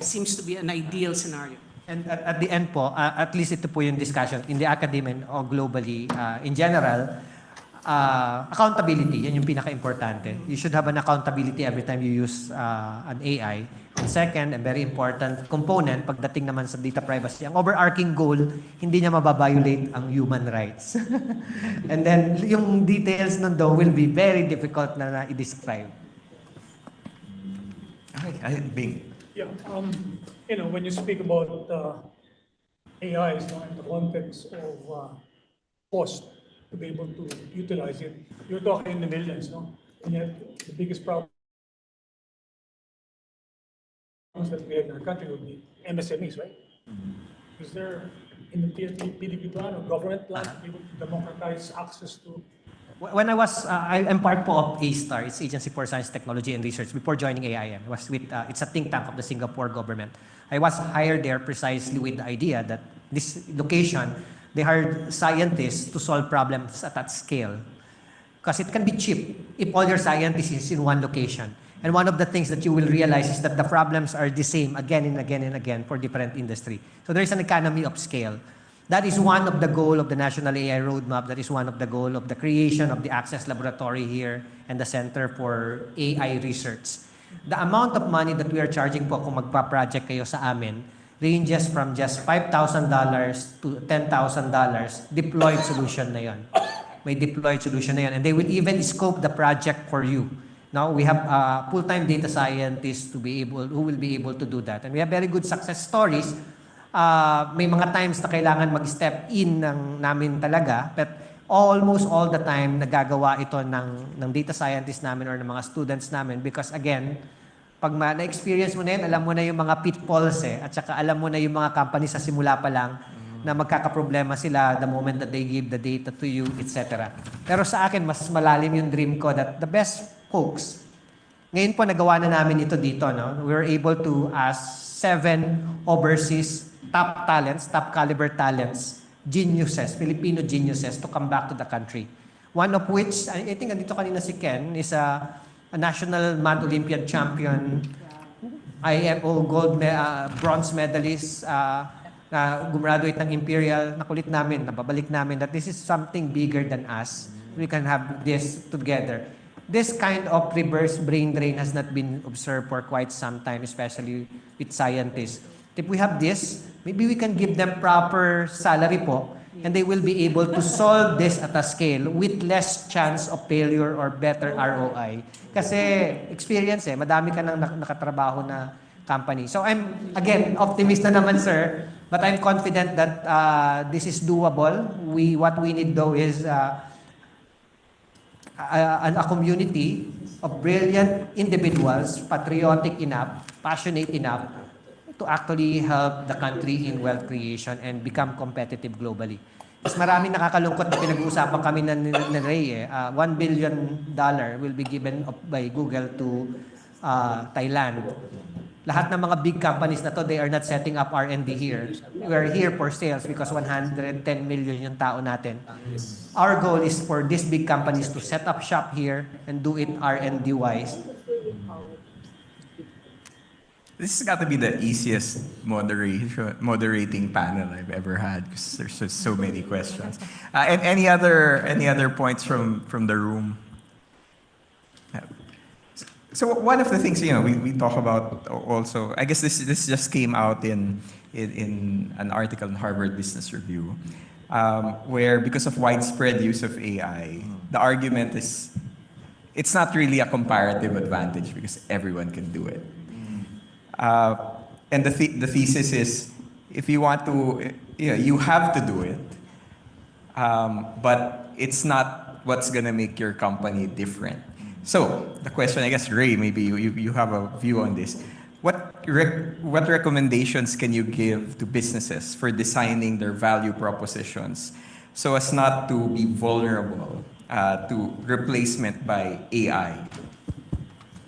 seems to be an ideal scenario. And at the end po, at least ito po yung discussion in the academy or globally, in general, accountability, yan yung pinaka-importante. You should have an accountability every time you use an AI. And second, a very important component pagdating naman sa data privacy, ang overarching goal, hindi niya mababiolate ang human rights. And then, yung details nun daw will be very difficult na i-describe. Okay, Bing. Yeah, when you speak about AI in the context of cost to be able to utilize it, you're talking in the millions, no? And yet the biggest problem that we have in our country would be MSMEs, right? Is there in the PDP plan or government plan to be able to democratize access to? When I was, I'm part po of A-STAR, it's Agency for Science, Technology and Research. Before joining AIM, I was with, it's a think tank of the Singapore government. I was hired there precisely with the idea that this location, they hired scientists to solve problems at that scale. Because it can be cheap if all your scientists is in one location. And one of the things that you will realize is that the problems are the same again and again and again for different industry. So there is an economy of scale. That is one of the goal of the National AI Roadmap. That is one of the goal of the creation of the Access Laboratory here and the Center for AI Research. The amount of money that we are charging po kung magpa-project kayo sa amin ranges from just $5,000 to $10,000. Deployed solution na yon. May deployed solution na yon. And they will even scope the project for you. Now, we have full-time data scientists who will be able to do that. And we have very good success stories. May mga times na kailangan mag-step in namin talaga, but almost all the time nagagawa ito ng data scientists namin or ng mga students namin because again, pag na-experience mo na yun, alam mo na yung mga pitfalls at saka alam mo na yung mga companies sa simula pa lang na magkakaproblema sila the moment that they give the data to you, etc. Pero sa akin, mas malalim yung dream ko that the best folks, ngayon po nagawa na namin ito dito. No? We were able to ask 7 overseas top talents, top caliber talents, geniuses, Filipino geniuses to come back to the country. One of which, I think andito kanina si Ken, is a national math Olympiad champion, IMO bronze medalist, na gumraduate ng Imperial, nakulit namin, nababalik namin that this is something bigger than us. We can have this together. This kind of reverse brain drain has not been observed for quite some time, especially with scientists. If we have this, maybe we can give them proper salary po, and they will be able to solve this at a scale with less chance of failure or better ROI. Kasi experience madami ka nang nakatrabaho na company. So I'm, again, optimist na naman, sir, but I'm confident that this is doable. What we need though is a community of brilliant individuals, patriotic enough, passionate enough, to actually help the country in wealth creation and become competitive globally. Mas maraming nakakalungkot na pinag-uusapan kami na Ray. $1 billion will be given by Google to Thailand. Lahat ng mga big companies na to, they are not setting up R&D here. We are here for sales because 110 million yung tao natin. Our goal is for these big companies to set up shop here and do it R&D wise. This has got to be the easiest moderating panel I've ever had because there's just so many questions. And any other points from the room? So one of the things we talk about also, I guess this just came out in an article in Harvard Business Review, where because of widespread use of AI, the argument is it's not really a comparative advantage because everyone can do it. And the thesis is, if you want to, you have to do it, but it's not what's gonna make your company different. So the question, I guess, Ray, maybe you have a view on this. What recommendations can you give to businesses for designing their value propositions so as not to be vulnerable to replacement by AI?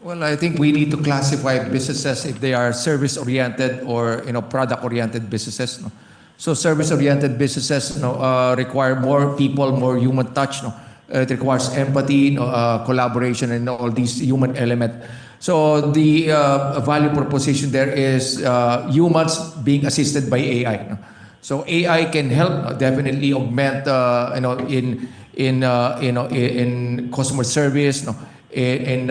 Well, I think we need to classify businesses if they are service-oriented or product-oriented businesses. No? So service-oriented businesses require more people, more human touch. No? It requires empathy, collaboration, and all these human element. So the value proposition there is humans being assisted by AI. No? So AI can help definitely augment in customer service. No? In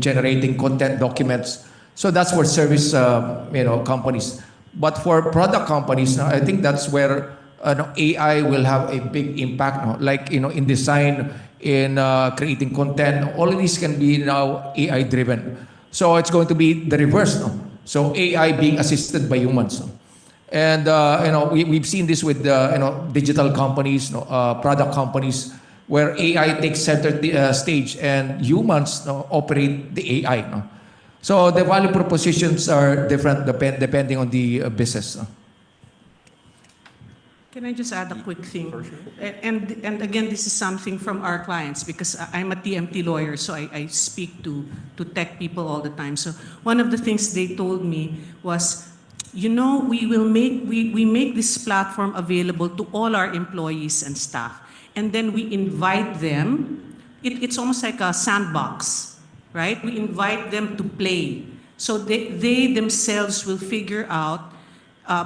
generating content documents. So that's for service companies. But for product companies, I think that's where AI will have a big impact. Like in design, in creating content, all of these can be now AI driven. So it's going to be the reverse. So AI being assisted by humans. And we've seen this with digital companies, product companies, where AI takes center stage and humans operate the AI. No? So the value propositions are different depending on the business. No? Can I just add a quick thing? And again, this is something from our clients because I'm a TMT lawyer, so I speak to tech people all the time. So one of the things they told me was, we make this platform available to all our employees and staff, and then we invite them. It's almost like a sandbox, right? We invite them to play, so they themselves will figure out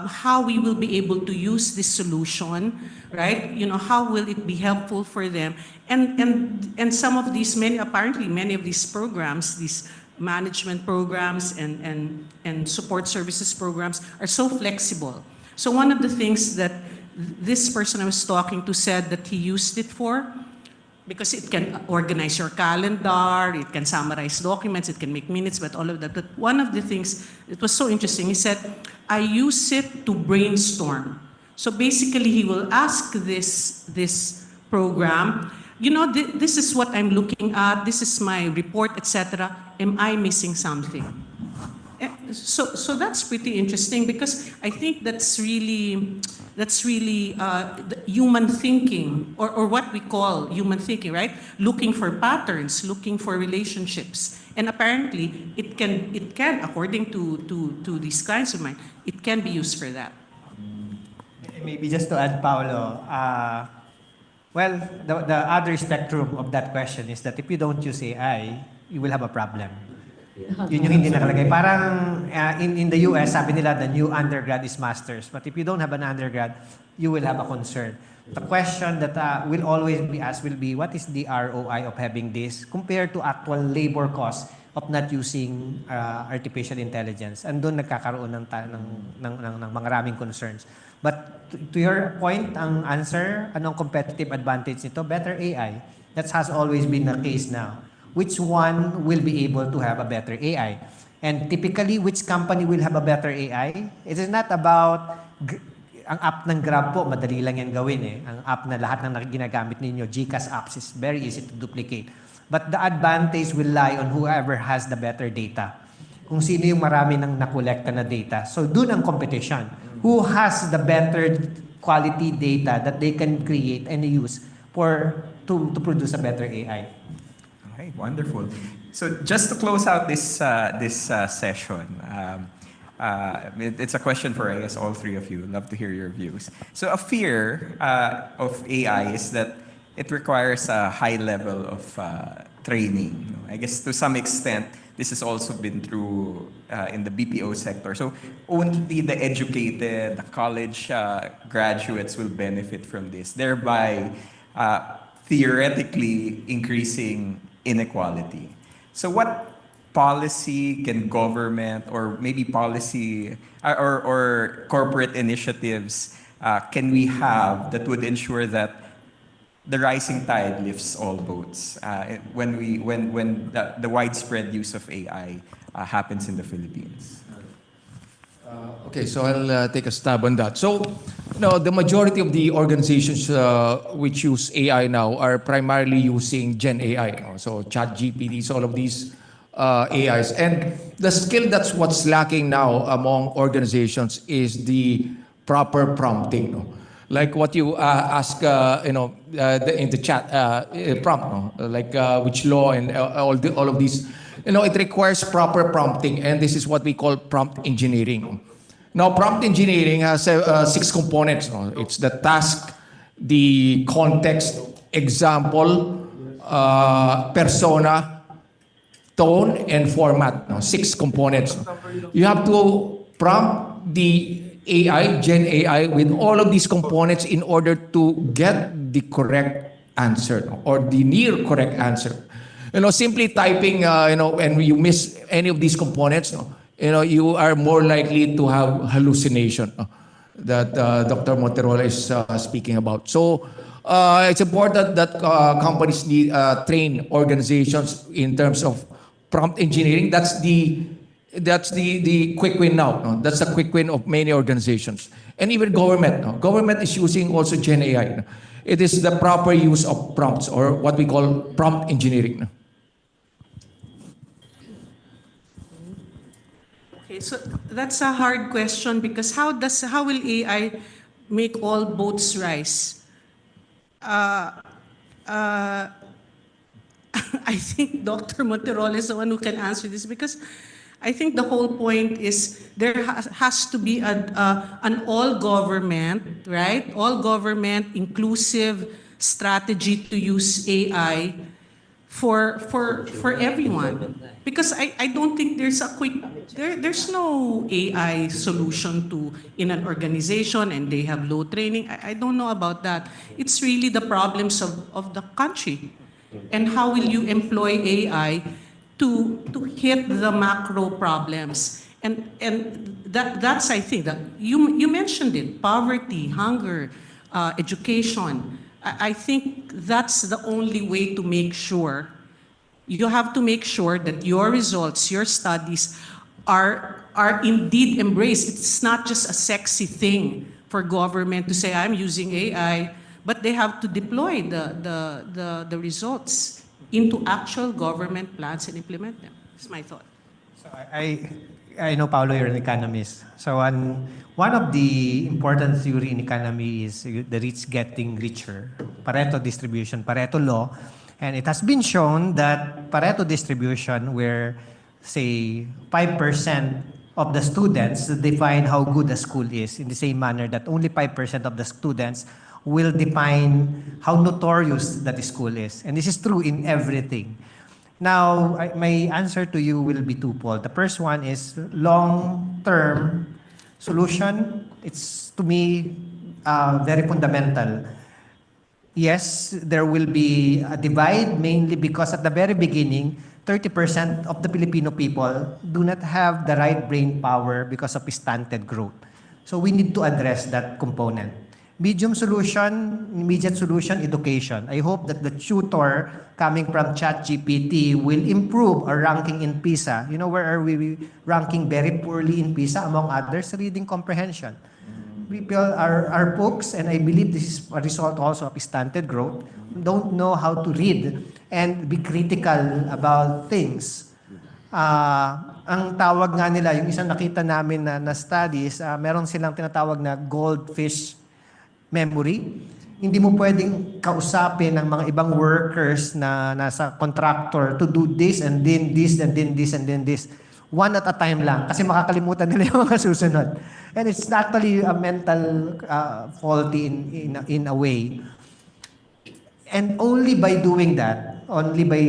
how we will be able to use this solution, right? How will it be helpful for them? And some of these, many of these programs, these management programs and support services programs are so flexible. So one of the things that this person I was talking to said that he used it for, because it can organize your calendar, it can summarize documents, it can make minutes, but all of that. But one of the things, it was so interesting, he said, I use it to brainstorm. So basically, he will ask this program, this is what I'm looking at, this is my report, etc. Am I missing something? So that's pretty interesting because I think that's really the human thinking, or what we call human thinking, right? Looking for patterns, looking for relationships, and apparently it can according to these clients of mine, it can be used for that. Maybe just to add, Paolo, well, the other spectrum of that question is that if you don't use AI, you will have a problem. Yun yung hindi nakalagay. Parang in the US, sabi nila the new undergrad is master's. But if you don't have an undergrad, you will have a concern. The question that will always be asked will be, what is the ROI of having this compared to actual labor cost of not using artificial intelligence? And doon nagkakaroon ng maraming concerns. But to your point, ang answer, anong competitive advantage nito? Better AI. That has always been the case now. Which one will be able to have a better AI? And typically, which company will have a better AI? It is not about ang app ng Grab po, madali lang yan gawin eh. Ang app na lahat ng ginagamit ninyo, GCash apps, is very easy to duplicate. But the advantage will lie on whoever has the better data. Kung sino yung marami nang nakolekta na data. So dun ang competition. Who has the better quality data that they can create and use to produce a better AI? Okay, wonderful. So just to close out this session, it's a question for, I guess, all three of you. Love to hear your views. So a fear of AI is that it requires a high level of training. I guess to some extent, this has also been true in the BPO sector. So only the educated, the college graduates will benefit from this, thereby theoretically increasing inequality. So what policy can government or maybe policy or corporate initiatives can we have that would ensure that the rising tide lifts all boats when the widespread use of AI happens in the Philippines? Okay, so I'll take a stab on that. So, the majority of the organizations which use AI now are primarily using Gen AI. So, ChatGPTs, all of these AIs. And the skill that's what's lacking now among organizations is the proper prompting. Like what you ask, in the chat prompt, like which law and all of these. It requires proper prompting, and this is what we call prompt engineering. Now, prompt engineering has 6 components. It's the task, the context, example, persona, tone, and format. 6 components. You have to prompt the AI, Gen AI, with all of these components in order to get the correct answer or the near correct answer. Simply typing, and you miss any of these components, you are more likely to have hallucination that Dr. Monterola is speaking about. So it's important that companies need train organizations in terms of prompt engineering. That's the quick win now. No? That's the quick win of many organizations. And even government. No? Government is using also Gen AI. No? It is the proper use of prompts, or what we call prompt engineering. No? Okay, so that's a hard question because how will AI make all boats rise. I think Dr. Monterol is the one who can answer this because I think the whole point is there has to be an all government, right? All government inclusive strategy to use AI for everyone. Because I don't think there's a quick there's no AI solution to in an organization and they have low training. I don't know about that. It's really the problems of the country. And how will you employ AI to hit the macro problems? And that's I think that you mentioned it, poverty, hunger, education. I think that's the only way to make sure. You have to make sure that your results, your studies are indeed embraced. It's not just a sexy thing for government to say, I'm using AI, but they have to deploy the results into actual government plans and implement them. That's my thought. So I know, Paolo, you're an economist. So one of the important theory in economy is the rich getting richer, Pareto distribution, Pareto law. And it has been shown that Pareto distribution, where, say, 5% of the students define how good a school is, in the same manner that only 5% of the students will define how notorious that school is. And this is true in everything. Now, my answer to you will be twofold. The first one is long-term solution. It's, to me, very fundamental. Yes, there will be a divide, mainly because at the very beginning, 30% of the Filipino people do not have the right brain power because of stunted growth. So we need to address that component. Medium solution, immediate solution, education. I hope that the tutor coming from ChatGPT will improve our ranking in PISA. You know, where are we ranking very poorly in PISA, among others? Reading comprehension. People are books, and I believe this is a result also of stunted growth, don't know how to read and be critical about things. Ang tawag nga nila, yung isang nakita namin na studies, meron silang tinatawag na goldfish memory. Hindi mo pwedeng kausapin ng mga ibang workers na nasa contractor to do this and then this and then this and then this. One at a time lang kasi makakalimutan nila yung mga susunod. And it's actually a mental faulty in a way. And only by doing that, only by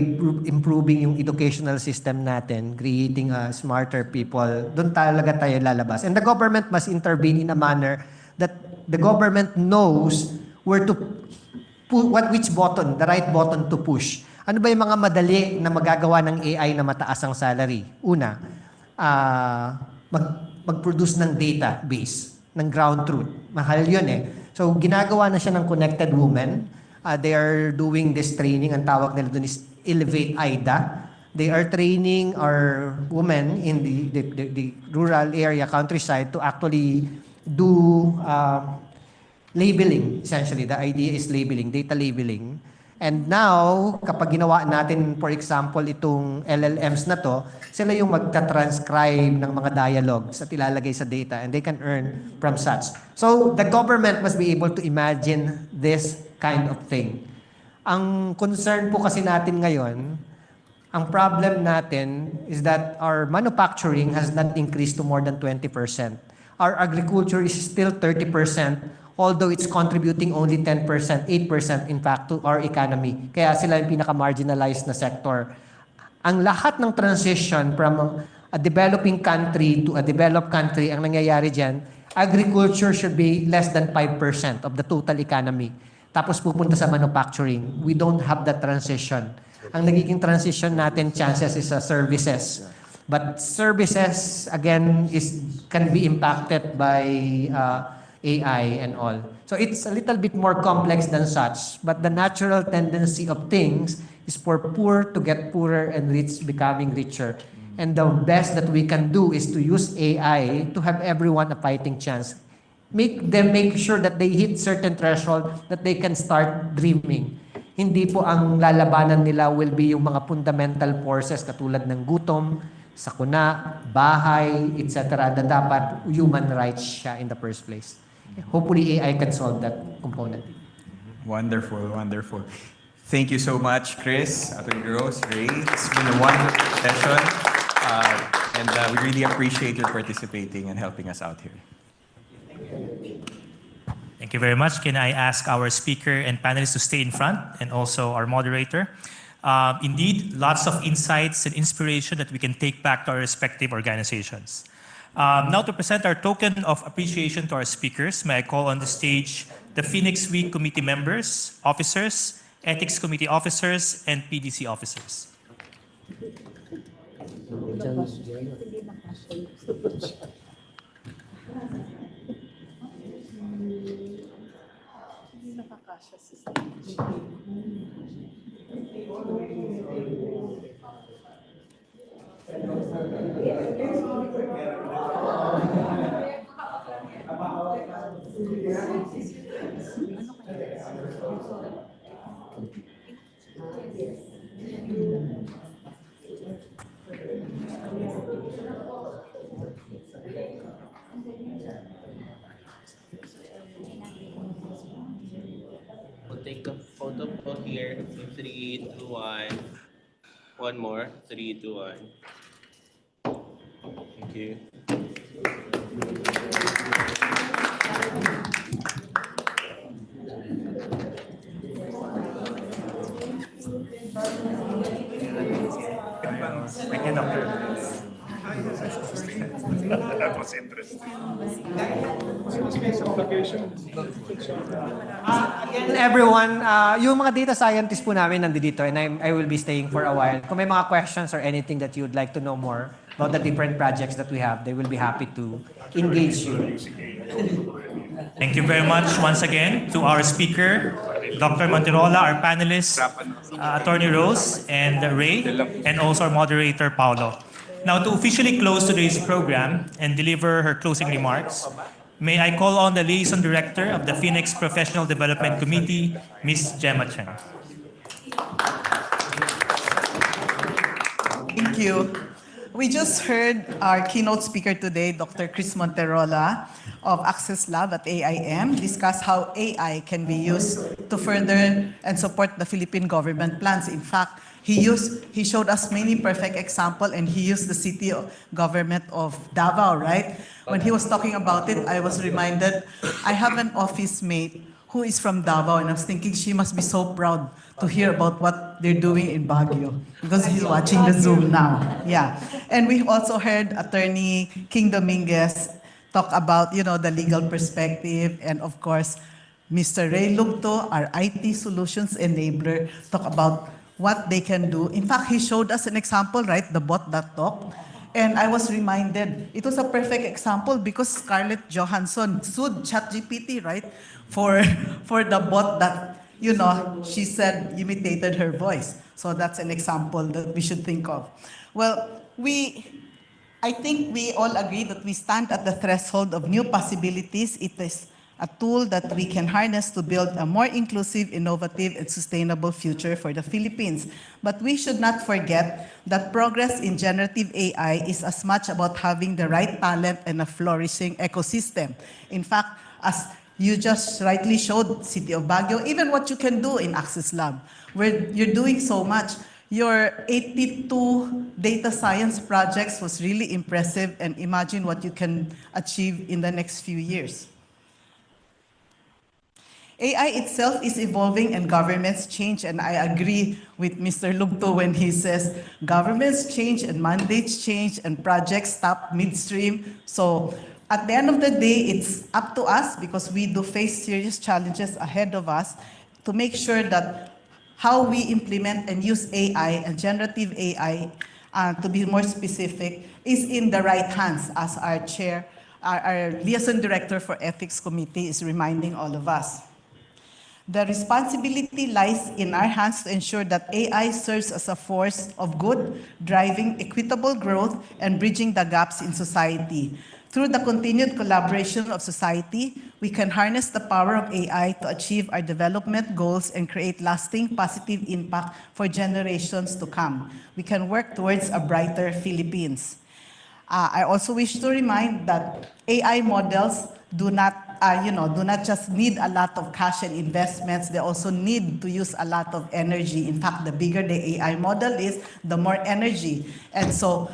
improving yung educational system natin, creating smarter people, doon talaga tayo lalabas. And the government must intervene in a manner that the government knows where to which button, the right button to push. Ano ba yung mga madali na magagawa ng AI na mataas ang salary? Una, mag-produce ng database, ng ground truth. Mahal yun eh. So, ginagawa na siya ng Connected Women. They are doing this training. Ang tawag nila doon is Elevate IDA. They are training our women in the rural area, countryside, to actually do labeling, essentially. The idea is labeling, data labeling. And now, kapag ginawa natin, for example, itong LLMs na to, sila yung magta-transcribe ng mga dialogues at ilalagay sa data, and they can earn from such. So, the government must be able to imagine this kind of thing. Ang concern po kasi natin ngayon, ang problem natin is that our manufacturing has not increased to more than 20%. Our agriculture is still 30%, although it's contributing only 10%, 8% in fact to our economy. Kaya sila yung pinaka-marginalized na sector. Ang lahat ng transition from a developing country to a developed country, ang nangyayari dyan, agriculture should be less than 5% of the total economy. Tapos pupunta sa manufacturing. We don't have that transition. Ang nagiging transition natin, chances is services. But services, again, can be impacted by AI and all. So it's a little bit more complex than such, but the natural tendency of things is for poor to get poorer and rich becoming richer. And the best that we can do is to use AI to have everyone a fighting chance. Make sure that they hit certain threshold that they can start dreaming. Hindi po ang lalabanan nila will be yung mga fundamental forces katulad ng gutom, sakuna, bahay, etc. na dapat human rights siya in the first place. Hopefully, AI can solve that component. Wonderful, wonderful. Thank you so much, Chris, Attorney Rose, Ray. It's been a wonderful session. And we really appreciate your participating and helping us out here. Thank you very much. Can I ask our speaker and panelists to stay in front, and also our moderator? Indeed, lots of insights and inspiration that we can take back to our respective organizations. Now to present our token of appreciation to our speakers, may I call on the stage the FINEX Week Committee members, officers, Ethics Committee officers, and PDC officers. We'll take a photo here in 3, 2, 1. One more. 3, 2, 1. Thank you. That was interesting. Again, everyone, yung mga data scientists po namin nandito, and I will be staying for a while. Kung may mga questions or anything that you would like to know more about the different projects that we have, they will be happy to engage you. Thank you very much once again to our speaker, Dr. Manterola, our panelists, Attorney Rose and Ray, and also our moderator, Paolo. Now, to officially close today's program and deliver her closing remarks, may I call on the Liaison Director of the FINEX Professional Development Committee, Ms. Gemma Cheng. Thank you. We just heard our keynote speaker today, Dr. Chris Monterola of Access Lab at AIM, discuss how AI can be used to further and support the Philippine government plans. In fact, he showed us many perfect examples, and he used the city government of Davao, right? When he was talking about it, I was reminded, I have an office mate who is from Davao, and I was thinking she must be so proud to hear about what they're doing in Baguio, because he's watching the Zoom now. Yeah. And we also heard Attorney King Dominguez talk about, the legal perspective, and of course, Mr. Ray Lugto, our IT solutions enabler, talk about what they can do. In fact, he showed us an example, right? The bot that talked. And I was reminded, it was a perfect example because Scarlett Johansson sued ChatGPT, right? For the bot that, she said imitated her voice. So that's an example that we should think of. Well, I think we all agree that we stand at the threshold of new possibilities. It is a tool that we can harness to build a more inclusive, innovative, and sustainable future for the Philippines. But we should not forget that progress in generative AI is as much about having the right talent and a flourishing ecosystem. In fact, as you just rightly showed, City of Baguio, even what you can do in Access Lab, where you're doing so much. Your 82 data science projects was really impressive, and imagine what you can achieve in the next few years. AI itself is evolving and governments change, and I agree with Mr. Lugto when he says governments change and mandates change and projects stop midstream. So at the end of the day, it's up to us, because we do face serious challenges ahead of us, to make sure that how we implement and use AI and generative AI, to be more specific, is in the right hands, as our chair, our liaison director for Ethics Committee is reminding all of us. The responsibility lies in our hands to ensure that AI serves as a force of good, driving equitable growth and bridging the gaps in society. Through the continued collaboration of society, we can harness the power of AI to achieve our development goals and create lasting positive impact for generations to come. We can work towards a brighter Philippines. I also wish to remind that AI models do not do not just need a lot of cash and investments, they also need to use a lot of energy. In fact, the bigger the AI model is, the more energy. And so,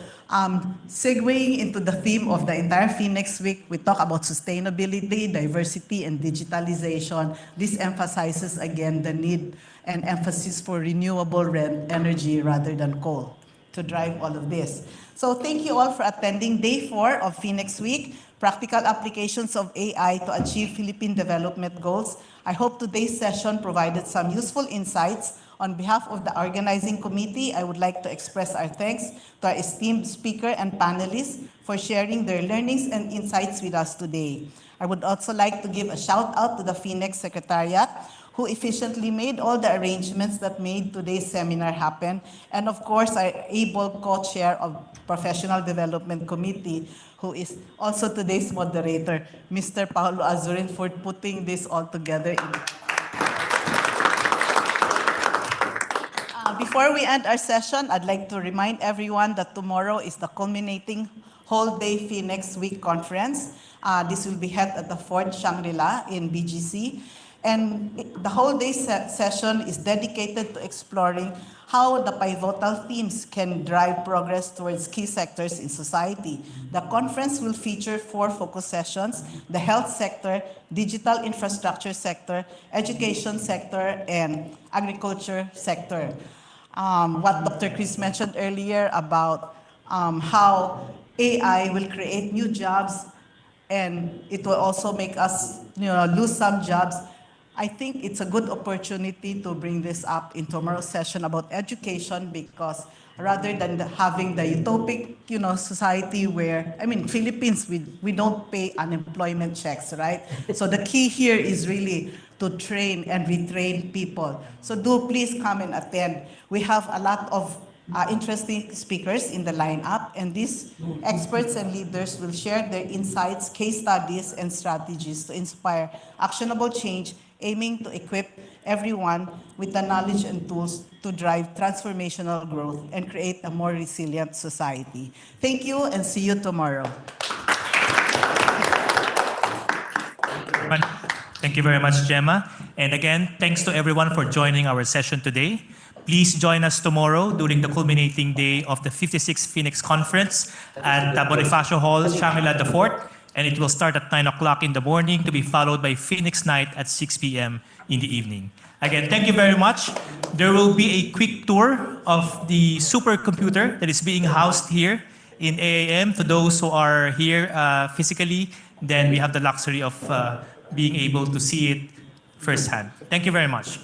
segueing into the theme of the entire FINEX week, we talk about sustainability, diversity, and digitalization. This emphasizes again the need and emphasis for renewable energy rather than coal to drive all of this. So thank you all for attending Day 4 of FINEX Week, Practical Applications of AI to Achieve Philippine Development Goals. I hope today's session provided some useful insights. On behalf of the organizing committee, I would like to express our thanks to our esteemed speaker and panelists for sharing their learnings and insights with us today. I would also like to give a shout out to the FINEX Secretariat, who efficiently made all the arrangements that made today's seminar happen. And of course, our able co-chair of Professional Development Committee, who is also today's moderator, Mr. Paulo Azurin, for putting this all together. Before we end our session, I'd like to remind everyone that tomorrow is the culminating whole day FINEX Week conference. This will be held at the Fort Shangri-La in BGC. And the whole day session is dedicated to exploring how the pivotal themes can drive progress towards key sectors in society. The conference will feature 4 focus sessions: the health sector, digital infrastructure sector, education sector, and agriculture sector. What Dr. Chris mentioned earlier about how AI will create new jobs and it will also make us lose some jobs. I think it's a good opportunity to bring this up in tomorrow's session about education, because rather than having the utopic, society where, Philippines, we don't pay unemployment checks, right? So the key here is really to train and retrain people. So do please come and attend. We have a lot of interesting speakers in the lineup, and these experts and leaders will share their insights, case studies, and strategies to inspire actionable change, aiming to equip everyone with the knowledge and tools to drive transformational growth and create a more resilient society. Thank you, and see you tomorrow. Thank you very much, Gemma. And again, thanks to everyone for joining our session today. Please join us tomorrow during the culminating day of the 56th FINEX Conference at Bonifacio Hall, Shangri-La, the Fort. And it will start at 9 o'clock in the morning to be followed by FINEX Night at 6 p.m. in the evening. Again, thank you very much. There will be a quick tour of the supercomputer that is being housed here in AAM. To those who are here physically, then we have the luxury of being able to see it firsthand. Thank you very much.